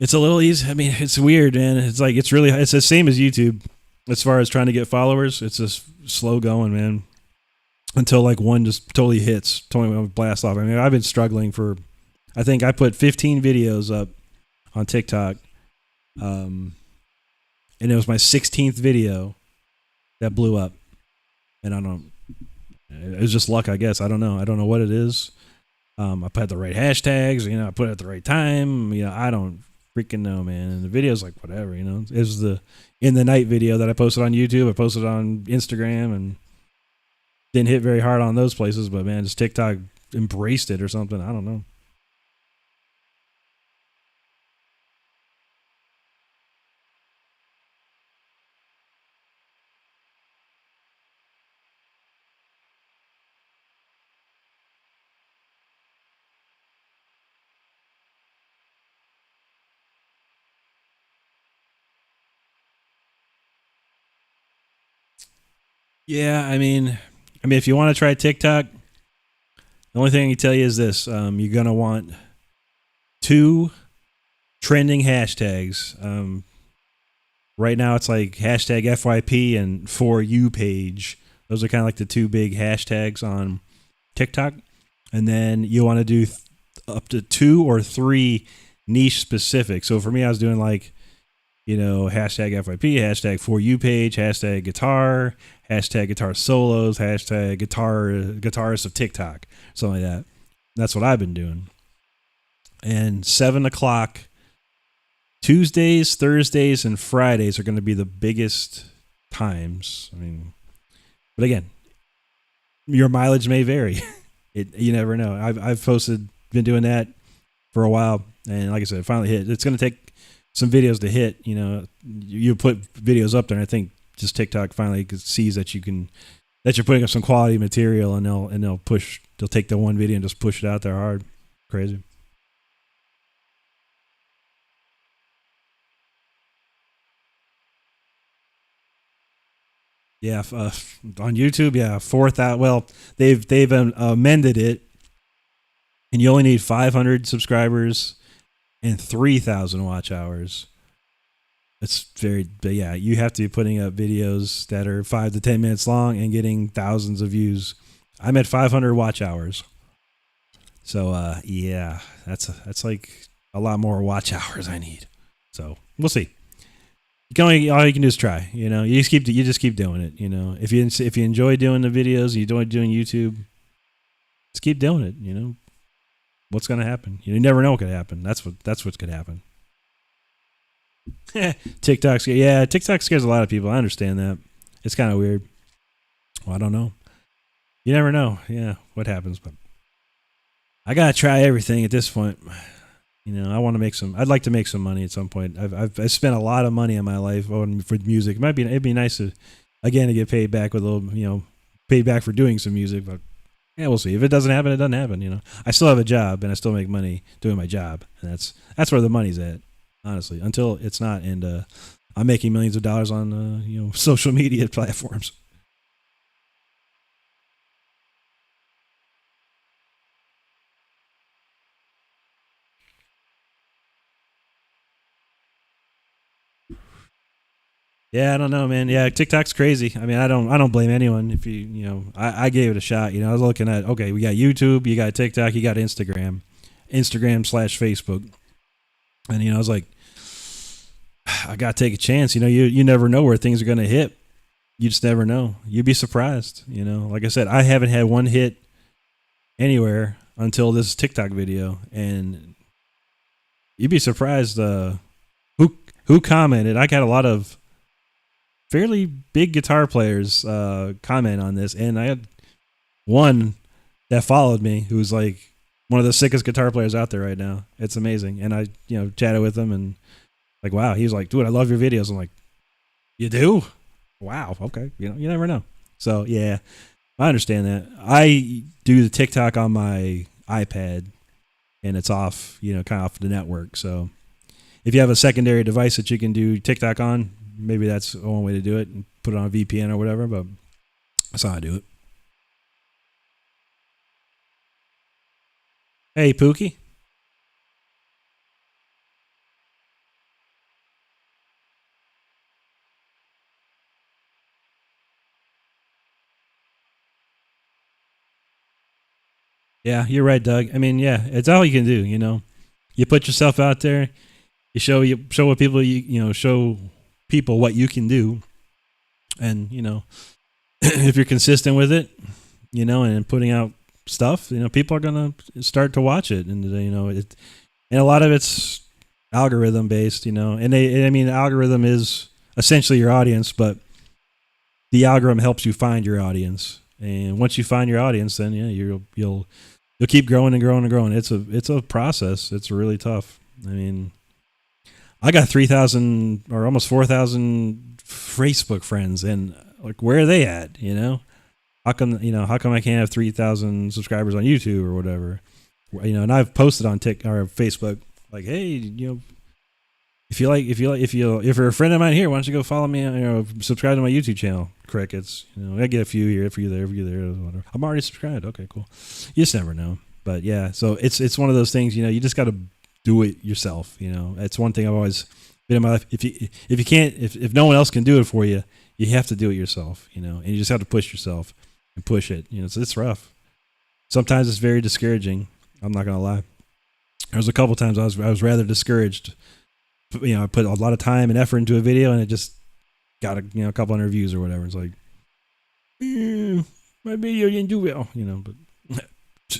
it's a little easy. I mean, it's weird, man. It's like it's the same as YouTube as far as trying to get followers. It's just slow going, man. Until like one just totally hits, totally blast off. I mean, I've been struggling I think I put 15 videos up on TikTok, and it was my 16th video that blew up. And it was just luck, I guess. I don't know what it is. I put the right hashtags, I put it at the right time. I don't freaking know, man. And the video's like whatever, it was the in the night video that I posted on YouTube. I posted on Instagram and didn't hit very hard on those places, but man, just TikTok embraced it or something. I don't know. Yeah, I mean, if you want to try TikTok, the only thing I can tell you is this: you're gonna want 2 trending hashtags. Right now, it's like hashtag FYP and For You page. Those are kind of like the 2 big hashtags on TikTok. And then you want to do up to 2 or 3 niche specific. So for me, I was doing like, hashtag FYP, hashtag For You page, hashtag guitar solos, hashtag guitarist of TikTok, something like that. That's what I've been doing. And 7 o'clock Tuesdays, Thursdays, and Fridays are going to be the biggest times. I mean, but again, your mileage may vary. You never know. I've been doing that for a while, and like I said, it finally hit. It's going to take some videos to hit. You put videos up there, and I think just TikTok finally sees that you're putting up some quality material, and they'll take the one video and just push it out there hard. Crazy. Yeah, on YouTube, yeah, 4,000. Well, they've amended it, and you only need 500 subscribers and 3,000 watch hours. But yeah, you have to be putting up videos that are 5 to 10 minutes long and getting thousands of views. I'm at 500 watch hours, so yeah, that's like a lot more watch hours I need. So we'll see. All you can do is try. You just keep doing it. If you enjoy doing the videos, you enjoy doing YouTube, just keep doing it. What's gonna happen? You never know what could happen. That's what could happen. TikTok scares a lot of people. I understand that. It's kind of weird. Well, I don't know. You never know. Yeah, what happens? But I gotta try everything at this point. I want to make some. I'd like to make some money at some point. I've spent a lot of money in my life for music. It'd be nice to get paid back with a little, paid back for doing some music. But yeah, we'll see. If it doesn't happen, it doesn't happen. I still have a job and I still make money doing my job, and that's where the money's at. Honestly, until it's not, and I'm making millions of dollars on social media platforms. Yeah, I don't know, man. Yeah, TikTok's crazy. I mean, I don't blame anyone if I gave it a shot. I was looking at, okay, we got YouTube, you got TikTok, you got Instagram/Facebook, and I was like, I gotta take a chance. You never know where things are gonna hit. You just never know. You'd be surprised. Like I said, I haven't had one hit anywhere until this TikTok video, and you'd be surprised who commented. I got a lot of fairly big guitar players comment on this, and I had one that followed me who's like one of the sickest guitar players out there right now. It's amazing, and I chatted with him, and like, wow, he was like, dude, I love your videos. I'm like, you do? Wow, okay. You never know. So yeah, I understand that. I do the TikTok on my iPad, and it's off, kind of off the network. So if you have a secondary device that you can do TikTok on, maybe that's one way to do it, and put it on a VPN or whatever. But that's how I do it. Hey, Pookie. Yeah, you're right, Doug. I mean, yeah, it's all you can do. You put yourself out there. You show what people show people what you can do, and if you're consistent with it, and putting out stuff, people are gonna start to watch it, and and a lot of it's algorithm based, and I mean, the algorithm is essentially your audience, but the algorithm helps you find your audience, and once you find your audience, then yeah, you'll keep growing and growing and growing. It's a process. It's really tough. I mean, I got 3,000 or almost 4,000 Facebook friends, and like, where are they at? How come I can't have 3,000 subscribers on YouTube or whatever? And I've posted on or Facebook like, hey, if you're a friend of mine here, why don't you go follow me? Subscribe to my YouTube channel. Crickets. I get a few here, a few there, whatever. I'm already subscribed. Okay, cool. You just never know. But yeah, so it's one of those things. You just got to do it yourself. It's one thing I've always been in my life. If no one else can do it for you, you have to do it yourself. And you just have to push yourself and push it. So it's rough. Sometimes it's very discouraging. I'm not gonna lie. There was a couple times I was rather discouraged. I put a lot of time and effort into a video, and it just got a couple hundred views or whatever. It's like, my video didn't do well, but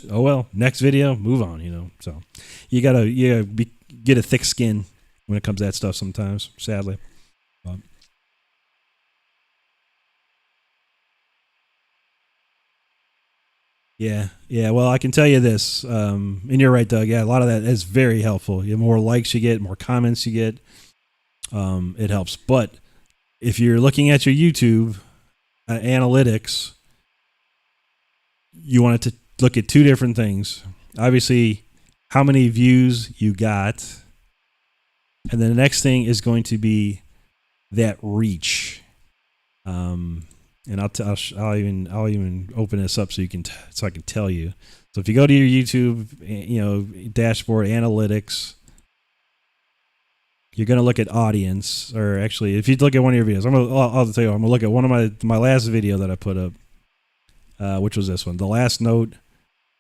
oh well, next video, move on, So you gotta get a thick skin when it comes to that stuff sometimes, sadly. But yeah. Well, I can tell you this, and you're right, Doug. Yeah, a lot of that is very helpful. The more likes you get, more comments you get, it helps. But if you're looking at your YouTube analytics, you want it to look at two different things. Obviously, how many views you got, and then the next thing is going to be that reach. And I'll even open this up so so I can tell you. So if you go to your YouTube, dashboard analytics, you're gonna look at audience, or actually, if you look at one of your videos, I'll tell you, I'm gonna look at one of my last video that I put up, which was this one. The last note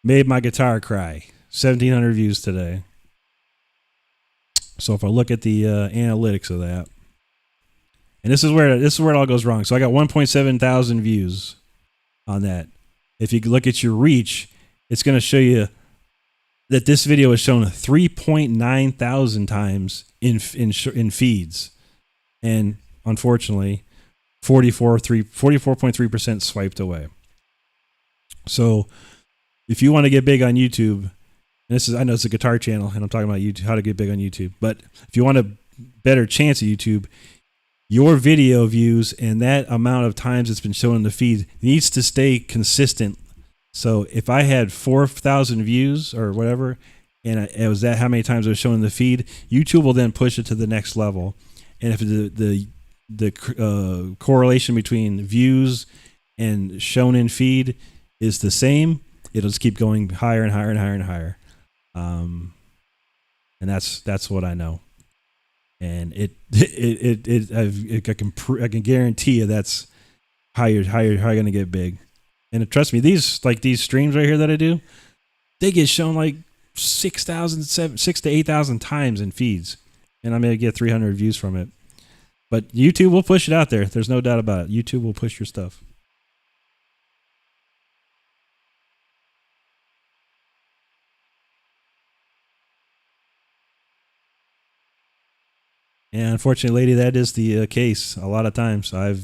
made my guitar cry. 1,700 views today. So if I look at the analytics of that. And this is where it all goes wrong. So I got 1.7 thousand views on that. If you look at your reach, it's going to show you that this video is shown 3.9 thousand times in feeds, and unfortunately, 44.3% swiped away. So if you want to get big on YouTube, and I know it's a guitar channel, and I'm talking about YouTube, how to get big on YouTube. But if you want a better chance at YouTube, your video views and that amount of times it's been shown in the feed needs to stay consistent. So if I had 4,000 views or whatever, and it was that how many times it was shown in the feed, YouTube will then push it to the next level. And if the correlation between views and shown in feed is the same, it'll just keep going higher and higher and higher and higher. And that's what I know. and I can guarantee you that's how you're gonna get big. And trust me, these streams right here that I do, they get shown like 6 to 8,000 times in feeds, and I'm gonna get 300 views from it. But YouTube will push it out there. There's no doubt about it. YouTube will push your stuff. And unfortunately, lady, that is the case. A lot of times, the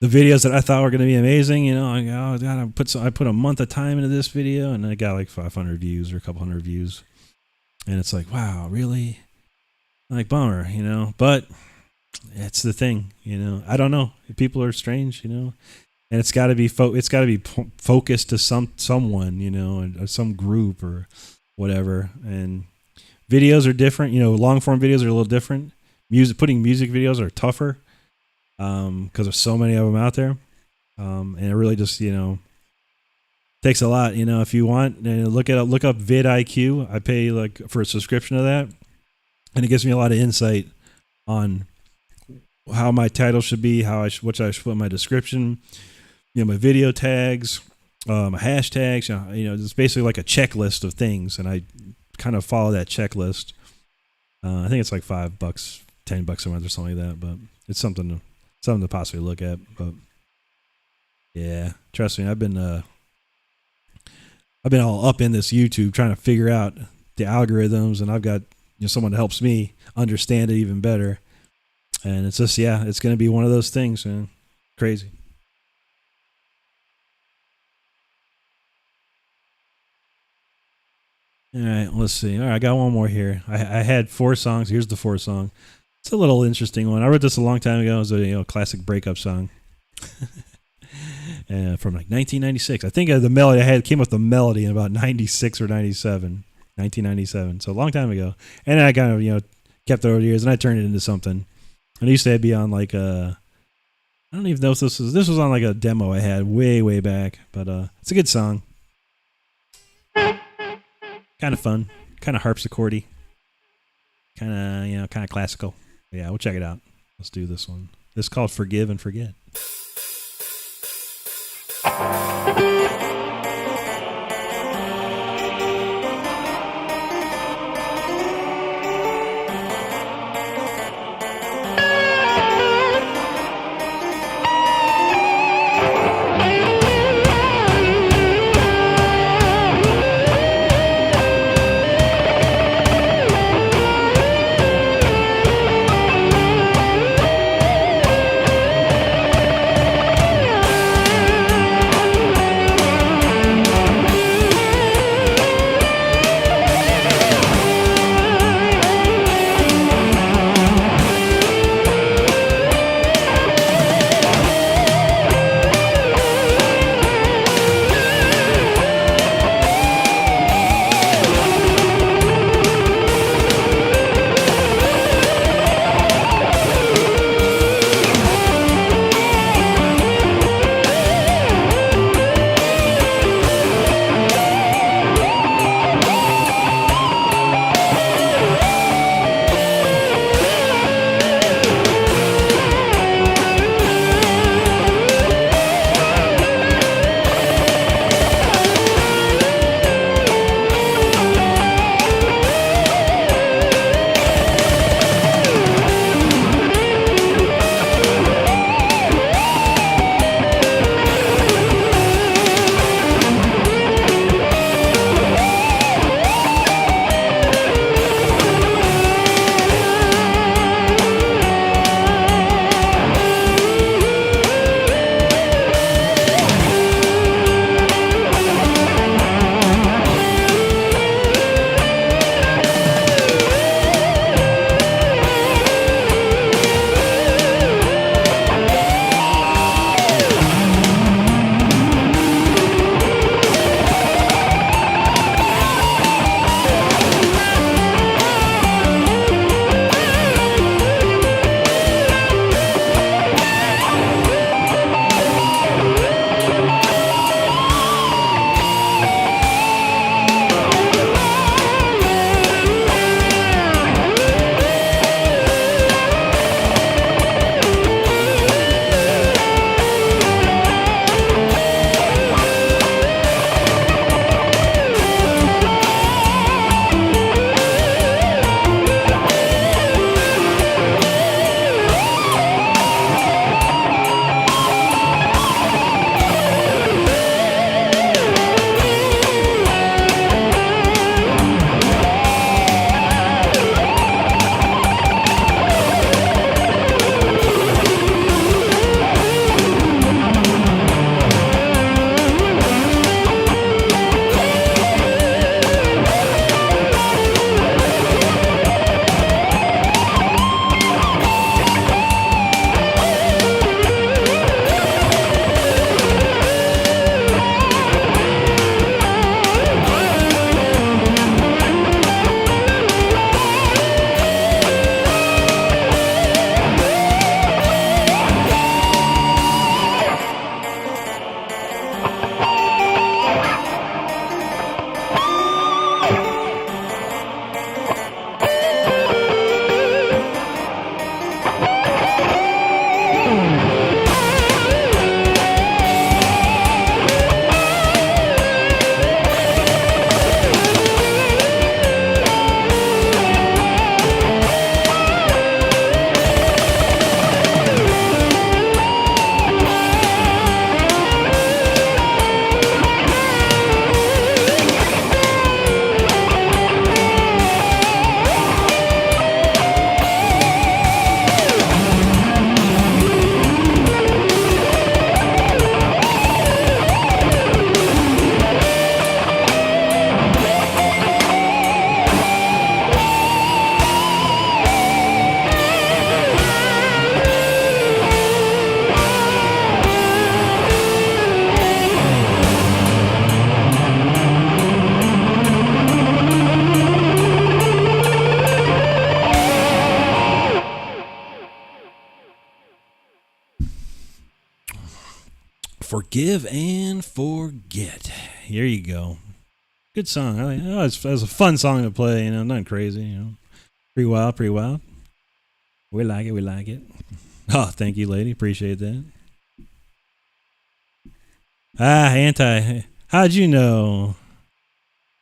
videos that I thought were going to be amazing, I go, oh God, I put a month of time into this video, and I got like 500 views or a couple hundred views, and it's like, wow, really? Like, bummer, But it's the thing, I don't know. People are strange, and it's got to be focused to someone, or some group or whatever. And videos are different, long form videos are a little different. Putting music videos are tougher because there's so many of them out there, and it really just takes a lot. If you want, look up vidIQ. I pay like for a subscription to that, and it gives me a lot of insight on how my title should be, what I should put in my description, my video tags, my hashtags. It's basically like a checklist of things, and I kind of follow that checklist. I think it's like $5, $10 a month or something like that, but it's something to possibly look at. But yeah, trust me, I've been all up in this YouTube trying to figure out the algorithms, and I've got someone that helps me understand it even better. And it's just, it's going to be one of those things, man. Crazy. All right, let's see. All right, I got one more here. I had 4 songs. Here's the 4th song. It's a little interesting one. I wrote this a long time ago. It was a classic breakup song from like 1996. I think the melody came up with the melody in about 96 or 97, 1997. So a long time ago. And I kind of kept it over the years, and I turned it into something. And it used to be on like I don't even know if this was on like a demo I had way back, but it's a good song. Kind of fun, kind of harpsichordy, kind of classical. Yeah, we'll check it out. Let's do this one. This is called "Forgive and Forget." Forgive and Forget. Here you go. Good song. It was a fun song to play. Nothing crazy. Pretty wild, pretty wild. We like it. We like it. Oh, thank you, lady. Appreciate that. Anti. How'd you know?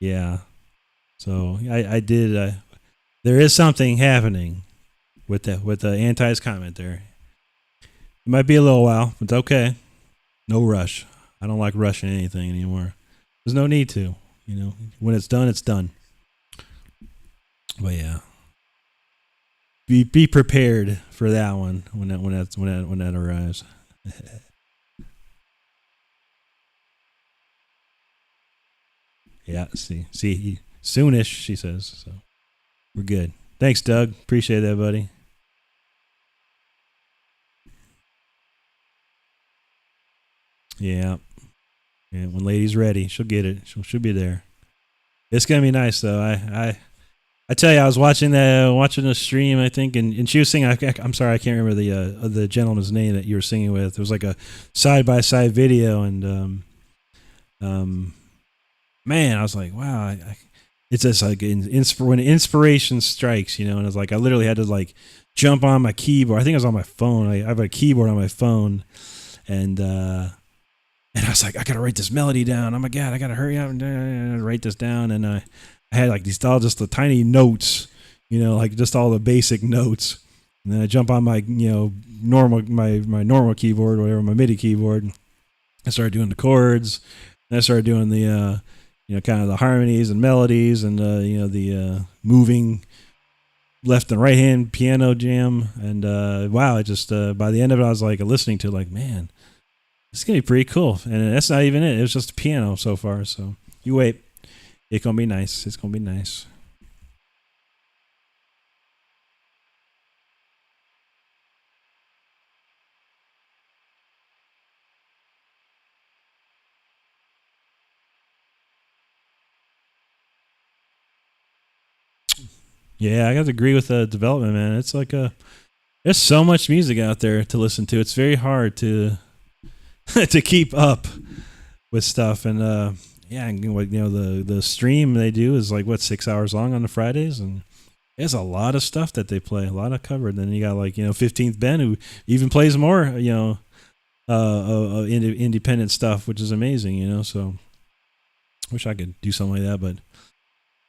Yeah. So I did. There is something happening with the Anti's comment there. It might be a little while, but it's okay. No rush. I don't like rushing anything anymore. There's no need to. When it's done, it's done. But yeah, be prepared for that one when that arrives. Yeah, see, soonish, she says. So we're good. Thanks, Doug. Appreciate that, buddy. Yeah. When lady's ready, she'll get it. She'll be there. It's gonna be nice though. I tell you, I was watching the stream, I think, and she was singing. I'm sorry, I can't remember the gentleman's name that you were singing with. It was like a side by side video, and man, I was like, wow, it's just like when inspiration strikes, and it's like I literally had to like jump on my keyboard. I think it was on my phone. I have a keyboard on my phone, and I was like, I gotta write this melody down. Oh my god, I gotta hurry up and write this down. And I had like these all just the tiny notes, like just all the basic notes. And then I jump on my normal my normal keyboard, whatever, my MIDI keyboard. I started doing the chords. And I started doing the kind of the harmonies and melodies and the moving left and right hand piano jam. And wow, it just by the end of it, I was like listening to it, like, man, it's gonna be pretty cool. And that's not even it. It was just a piano so far. So you wait. It's gonna be nice. It's gonna be nice. Yeah, I got to agree with the development, man. It's like there's so much music out there to listen to. It's very hard to to keep up with stuff. And yeah, and the stream they do is like 6 hours long on the Fridays, and there's a lot of stuff that they play, a lot of covered. Then you got 15th Ben, who even plays more independent stuff, which is amazing. So wish I could do something like that, but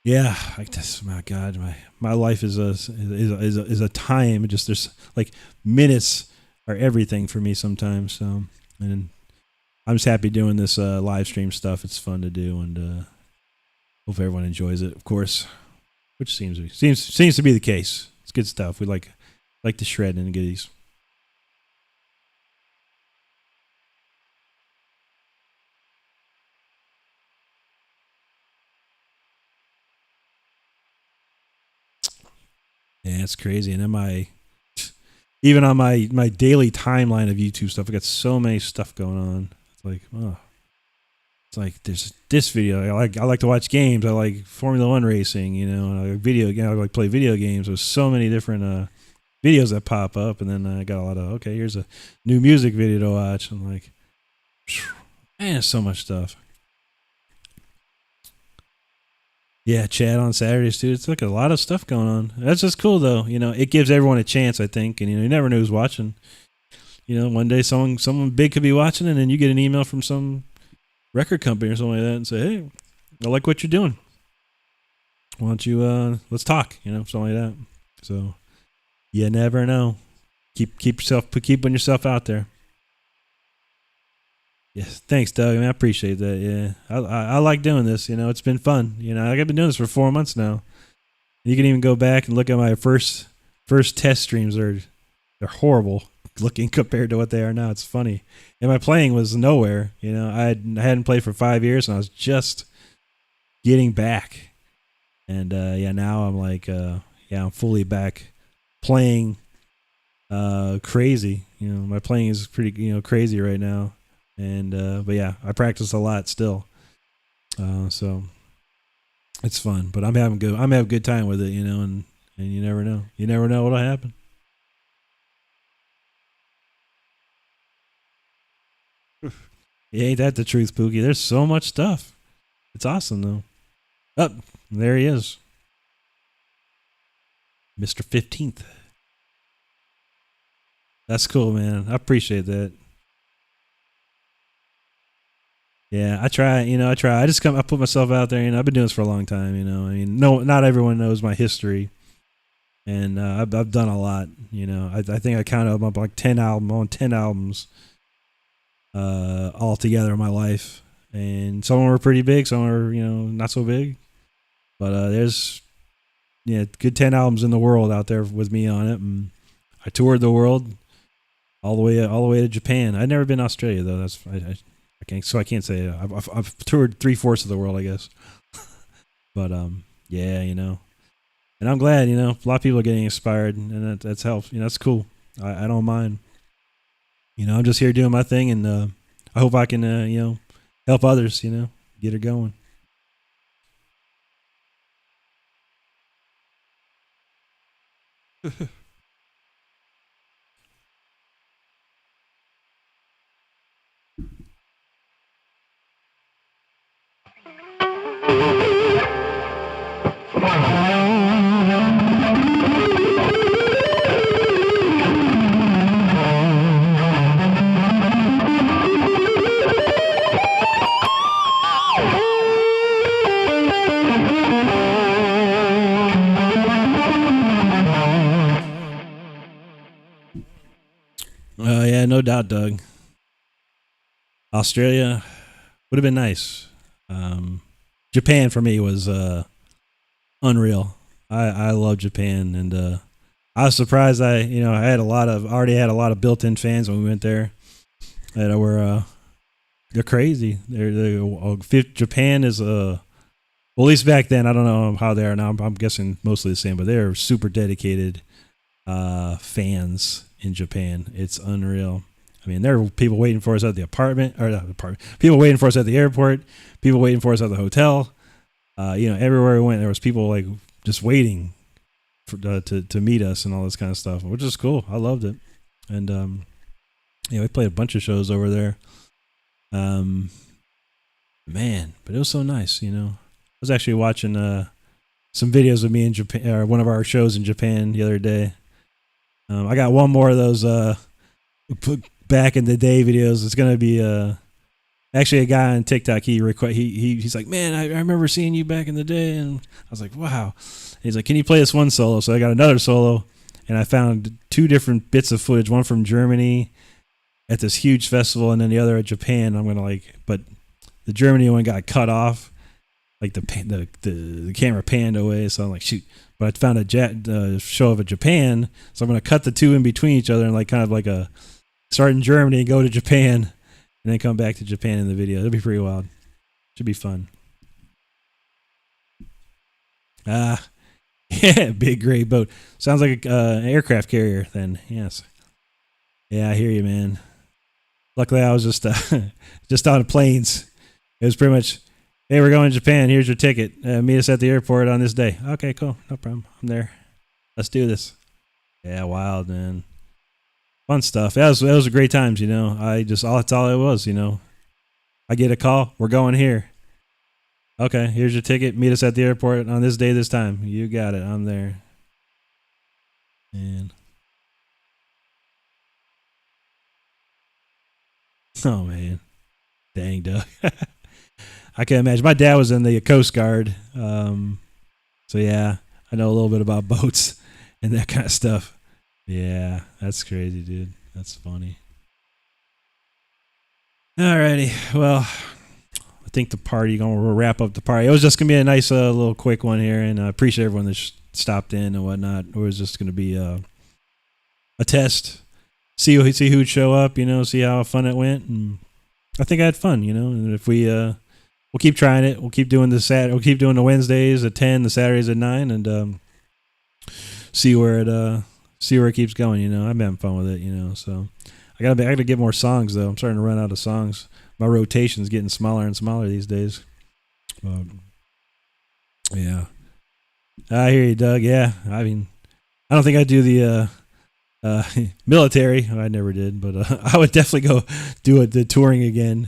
yeah, like this. My God, my life is a time. Just there's like minutes are everything for me sometimes. So and I'm just happy doing this live stream stuff. It's fun to do, and hope everyone enjoys it, of course, which seems to be the case. It's good stuff. We like to shred and goodies. Yeah, it's crazy. And then even on my daily timeline of YouTube stuff, I got so many stuff going on. It's like, oh. It's like there's this video. I like to watch games. I like Formula One racing, and I like play video games. There's so many different videos that pop up, and then I got a lot of here's a new music video to watch. I'm like, man, so much stuff. Yeah, chat on Saturdays too. It's like a lot of stuff going on. That's just cool though. It gives everyone a chance, I think, and you never know who's watching. One day someone big could be watching, and then you get an email from some record company or something like that and say, hey, I like what you're doing. Why don't you let's talk, something like that. So you never know. Keep putting yourself out there. Yes, thanks, Doug. I appreciate that. Yeah, I like doing this. It's been fun. I've been doing this for 4 months now. You can even go back and look at my first test streams. They're horrible looking compared to what they are now. It's funny. And my playing was nowhere. I hadn't played for 5 years, and I was just getting back. And now I'm like, I'm fully back playing crazy. My playing is pretty crazy right now. And but yeah, I practice a lot still. So it's fun. But I'm having a good time with it, and you never know. You never know what'll happen. Yeah, ain't that the truth, Pookie? There's so much stuff. It's awesome though. Up there he is, Mr. 15th. That's cool, man. I appreciate that. Yeah, I try. I try. I just come. I put myself out there. I've been doing this for a long time. I mean, no, not everyone knows my history, and I've done a lot. I think I counted up like 10 albums all together in my life, and some were pretty big, some were not so big. But there's good 10 albums in the world out there with me on it, and I toured the world all the way to Japan. I've never been to Australia though. I can't say it. I've toured 3/4 of the world, I guess. But yeah, and I'm glad a lot of people are getting inspired, and that's helped. That's cool. I don't mind. I'm just here doing my thing, and I hope I can help others. Get it going. Yeah, no doubt, Doug. Australia would have been nice. Japan for me was unreal. I love Japan, and I was surprised. I had already had a lot of built-in fans when we went there that were they're crazy. Japan is well, at least back then. I don't know how they are now. I'm guessing mostly the same, but they're super dedicated fans in Japan. It's unreal. I mean, there were people waiting for us at the apartment, or not the apartment. People waiting for us at the airport. People waiting for us at the hotel. Everywhere we went, there was people like just waiting to meet us and all this kind of stuff, which is cool. I loved it, and we played a bunch of shows over there. Man, but it was so nice. I was actually watching some videos of me in Japan, or one of our shows in Japan the other day. I got one more of those back in the day videos. It's gonna be actually a guy on TikTok. He's like, man, I remember seeing you back in the day, and I was like, wow. He's like, can you play this one solo? So I got another solo, and I found two different bits of footage. One from Germany at this huge festival, and then the other at Japan. But the Germany one got cut off, like the camera panned away. So I'm like, shoot. But I found a show of a Japan, so I'm gonna cut the two in between each other and like kind of like a start in Germany and go to Japan, and then come back to Japan in the video. It'll be pretty wild. Should be fun. Yeah, big gray boat. Sounds like an aircraft carrier. Then yes, yeah, I hear you, man. Luckily, I was just just on planes. It was pretty much, hey, we're going to Japan. Here's your ticket. Meet us at the airport on this day. Okay, cool, no problem. I'm there. Let's do this. Yeah, wild, man. Fun stuff. That was a great times. That's all it was. I get a call. We're going here. Okay, here's your ticket. Meet us at the airport on this day, this time. You got it. I'm there. And oh man, dang, Doug. I can imagine. My dad was in the Coast Guard, so yeah, I know a little bit about boats and that kind of stuff. Yeah, that's crazy, dude. That's funny. Alrighty, well, I think the party gonna wrap up the party. It was just gonna be a nice little quick one here, and I appreciate everyone that stopped in and whatnot. It was just gonna be a test, see who'd show up, see how fun it went, and I think I had fun, And if we'll keep trying it, we'll keep doing we'll keep doing the Wednesdays at 10, the Saturdays at 9, and see where it keeps going. I've been having fun with it. So I gotta get more songs though. I'm starting to run out of songs. My rotation's getting smaller and smaller these days. Yeah, I hear you, Doug. Yeah, I mean, I don't think I do Uh, military, I never did, but I would definitely go do the touring again.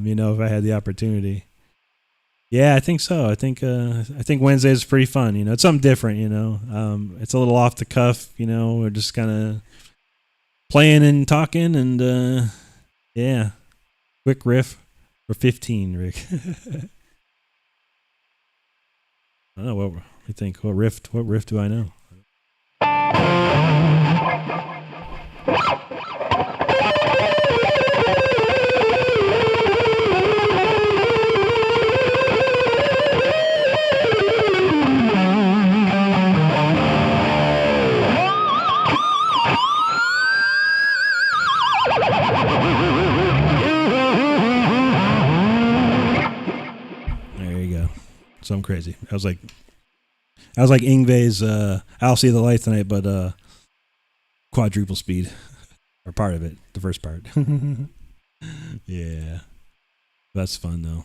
If I had the opportunity. Yeah, I think so. I think Wednesday is pretty fun. It's something different. It's a little off the cuff. We're just kind of playing and talking, and yeah, quick riff for 15, Rick. I don't know what you think. What riff? What riff do I know? There you go. Something crazy. I was like Ingve's I'll See the Light Tonight, but quadruple speed. Or part of it. The first part. Yeah. That's fun though.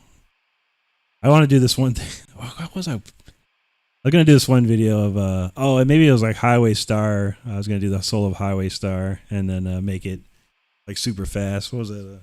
I want to do this one thing. What was I? I was gonna do this one video of and maybe it was like Highway Star. I was gonna do the solo of Highway Star and then make it like super fast. What was it?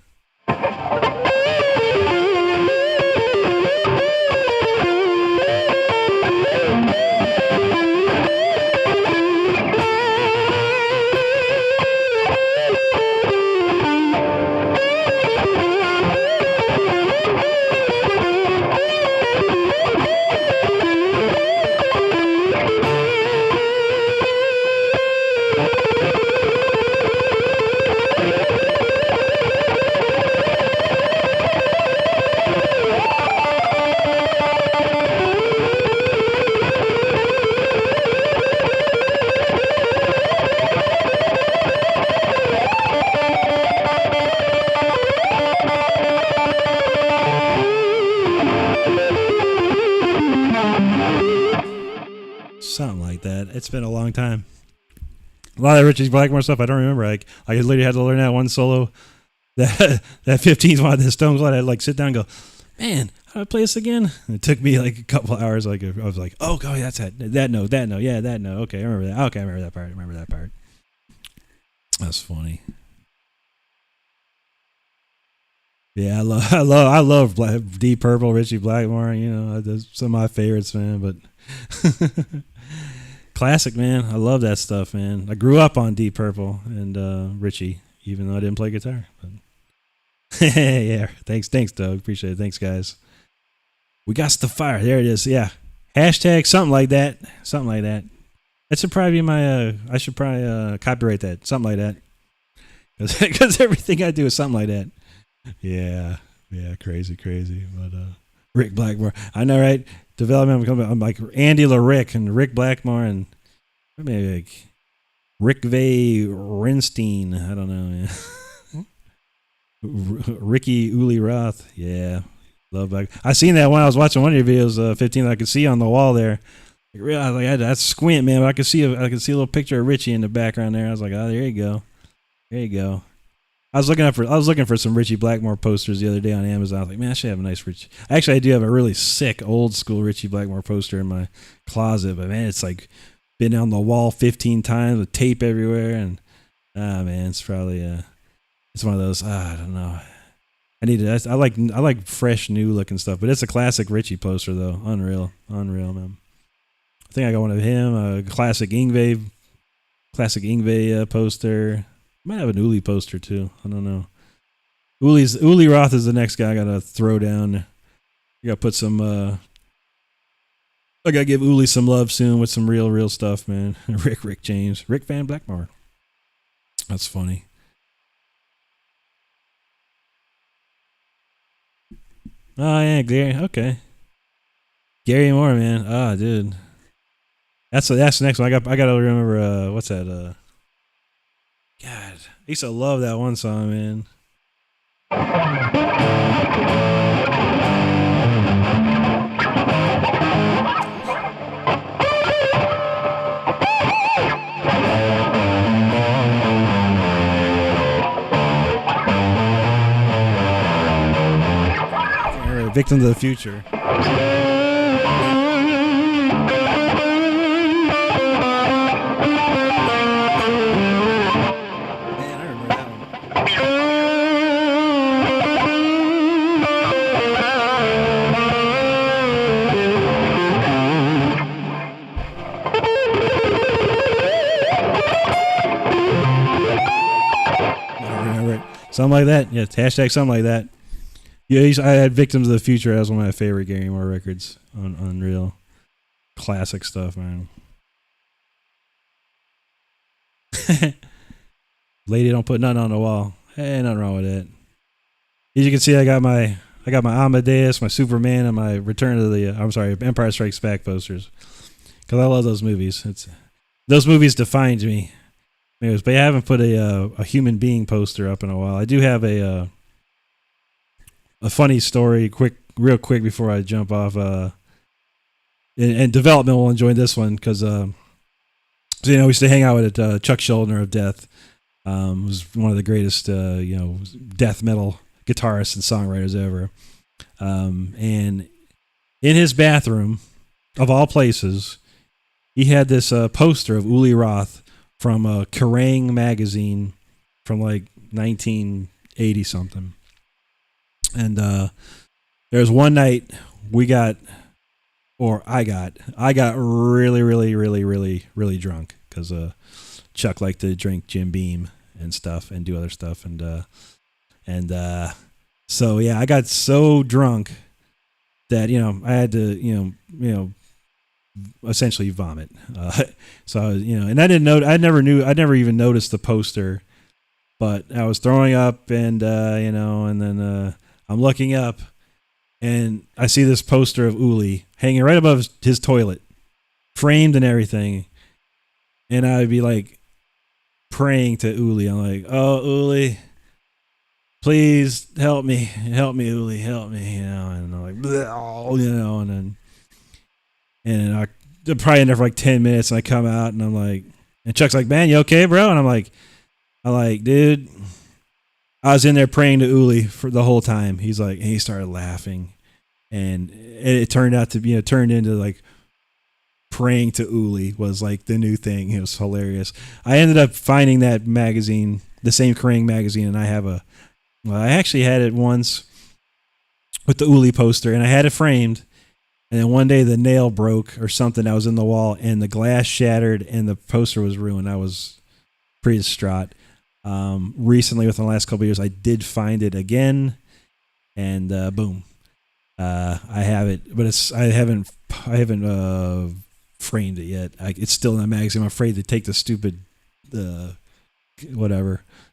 Something like that. It's been a long time. A lot of Richie Blackmore stuff I don't remember. I literally had to learn that one solo. That 15th one, the Stones one. I'd like sit down and go, man, how do I play this again? And it took me like a couple of hours. Like I was like, oh god, that's that note, yeah, that note. Okay, I remember that. Okay, I remember that part. That's funny. Yeah, I love Deep Purple, Richie Blackmore. That's some of my favorites, man. But classic, man. I love that stuff, man. I grew up on Deep Purple and Richie, even though I didn't play guitar. But yeah, thanks, Doug. Appreciate it. Thanks, guys. We got the fire. There it is. Yeah, hashtag something like that. Something like that. That should probably be my. I should probably copyright that. Something like that. Because everything I do is something like that. Yeah, crazy. But Rick Blackmore, I know, right? Development. I'm like Andy LaRick and Rick Blackmore and maybe like Rick Renstein. I don't know. Yeah. Ricky Uli Roth. Yeah, love Black. I seen that when I was watching one of your videos. 15. I could see on the wall there. I realized I had to squint, man. But I could see a little picture of Richie in the background there. I was like, oh, there you go. I was looking for some Richie Blackmore posters the other day on Amazon. I was like, man, I should have a nice Richie. Actually, I do have a really sick old school Richie Blackmore poster in my closet, but man, it's like been on the wall 15 times with tape everywhere, and man, it's probably it's one of those. I don't know. I like fresh, new looking stuff, but it's a classic Richie poster though. Unreal, man. I think I got one of him, a classic Yngwie poster. Might have an Uli poster too. I don't know. Uli Roth is the next guy I gotta throw down. I gotta put some. I gotta give Uli some love soon with some real stuff, man. Rick James, Rick Van Blackmore. That's funny. Oh yeah, Gary. Okay, Gary Moore, man. Ah, dude. That's the next one. I gotta remember. What's that? God, I used to love that one song, man. Victim of the Future. something like that. Yeah, hashtag something like that. Yeah, I had Victims of the Future as one of my favorite Gary Moore records on Unreal. Classic stuff, man. Lady don't put nothing on the wall. Hey, nothing wrong with that. As you can see, I got my Amadeus, my Superman, and my Empire Strikes Back posters. Because I love those movies. Those movies defined me. Anyways, but I haven't put a human being poster up in a while. I do have a funny story, real quick before I jump off. And development will enjoy this one because we used to hang out with Chuck Schuldiner of Death. Was one of the greatest death metal guitarists and songwriters ever. And in his bathroom, of all places, he had this poster of Uli Roth from a Kerrang magazine from like 1980 something. And there was one night I got really, really, really, really, really drunk because Chuck liked to drink Jim Beam and stuff and do other stuff. So yeah, I got so drunk that, I had to, essentially vomit. So, and I didn't know, I never even noticed the poster, but I was throwing up and then I'm looking up and I see this poster of Uli hanging right above his toilet, framed and everything. And I would be like praying to Uli. I'm like, oh, Uli, please help me, Uli, help me, and I'm like, and I probably in there for like 10 minutes, and I come out, and I'm like, and Chuck's like, man, you okay, bro? And I'm like, dude, I was in there praying to Uli for the whole time. He's like, and he started laughing, and it turned out to be, turned into like praying to Uli was like the new thing. It was hilarious. I ended up finding that magazine, the same Kerrang magazine, and I actually had it once with the Uli poster, and I had it framed. And then one day the nail broke or something that was in the wall, and the glass shattered, and the poster was ruined. I was pretty distraught. Recently, within the last couple of years, I did find it again, and boom, I have it. But I haven't framed it yet. It's still in the magazine. I'm afraid to take the stupid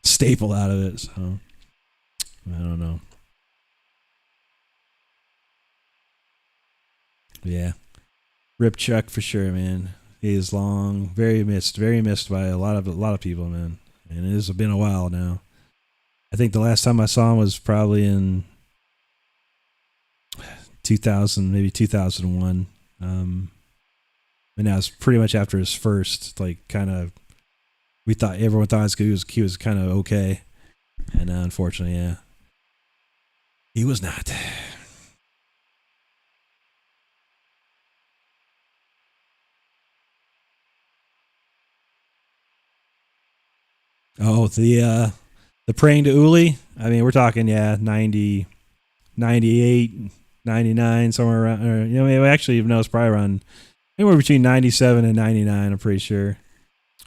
staple out of it. So I don't know. Yeah, Rip Chuck for sure, man. He is long, very missed by a lot of people, man. And it has been a while now. I think the last time I saw him was probably in 2000, maybe 2001. And that was pretty much after his first, like, kind of. Everyone thought he was kind of okay, and unfortunately, yeah, he was not. Oh, the praying to Uli. I mean, we're talking 90, 98, 99, somewhere around. Or, actually, even though it's probably around anywhere between 97 and 99. I'm pretty sure.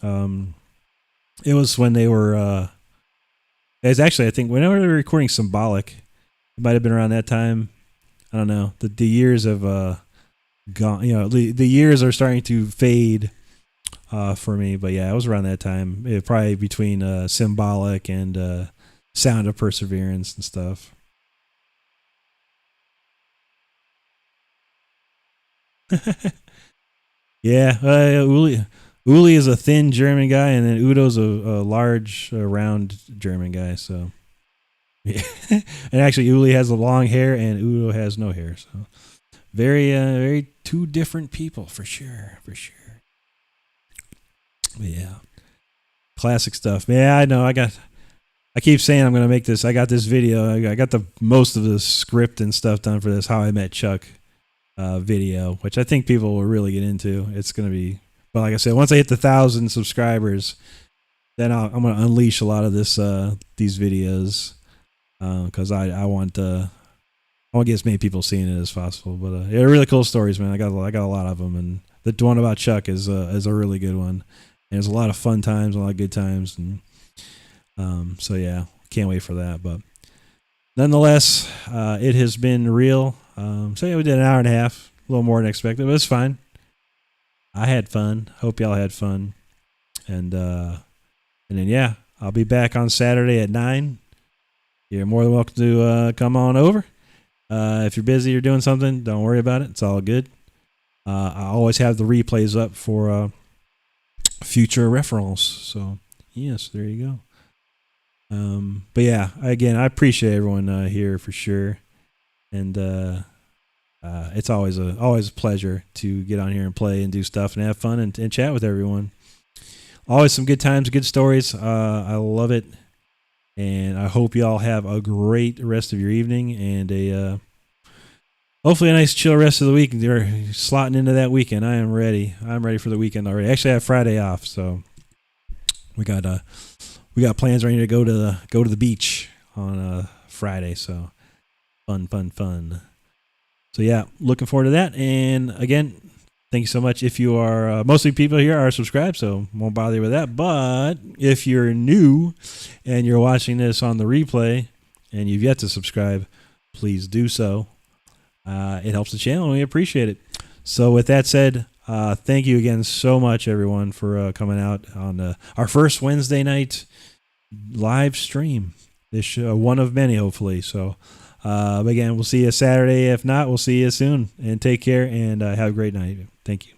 It was when they were. It was actually, I think, whenever they were recording Symbolic, it might have been around that time. I don't know. The years have gone. The years are starting to fade. For me, but yeah, it was around that time. It probably between Symbolic and Sound of Perseverance and stuff. Yeah, Uli is a thin German guy, and then Udo's a large, round German guy. So, yeah. And actually, Uli has the long hair, and Udo has no hair. So, very two different people for sure. Yeah, classic stuff. Yeah, I know. I keep saying I'm gonna make this. I got this video. I got the most of the script and stuff done for this How I Met Chuck video, which I think people will really get into. It's gonna be. But like I said, once I hit the 1,000 subscribers, then I'm gonna unleash a lot of these videos because I want to get as many people seeing it as possible. But yeah, really cool stories, man. I got a lot of them, and the one about Chuck is a really good one. And there's a lot of fun times, a lot of good times, and so yeah, can't wait for that. But nonetheless, it has been real. So yeah, we did an hour and a half, a little more than expected, but it's fine. I had fun. Hope y'all had fun. And then yeah, I'll be back on Saturday at 9. You're more than welcome to come on over. If you're busy or doing something, don't worry about it. It's all good. I always have the replays up for future referrals. So yes, there you go. But yeah, again, I appreciate everyone here for sure, and it's always a pleasure to get on here and play and do stuff and have fun and chat with everyone. Always some good times, good stories. I love it, and I hope y'all have a great rest of your evening and a hopefully a nice chill rest of the week. You're slotting into that weekend. I am ready. I'm ready for the weekend already. Actually, I have Friday off, so we got plans ready to go to the beach on Friday. So fun. So yeah, looking forward to that. And again, thank you so much. If you are mostly people here are subscribed, so won't bother you with that. But if you're new and you're watching this on the replay and you've yet to subscribe, please do so. It helps the channel, and we appreciate it. So with that said, thank you again so much, everyone, for coming out on our first Wednesday night live stream. This one of many, hopefully. So again, we'll see you Saturday. If not, we'll see you soon. And take care, and have a great night. Thank you.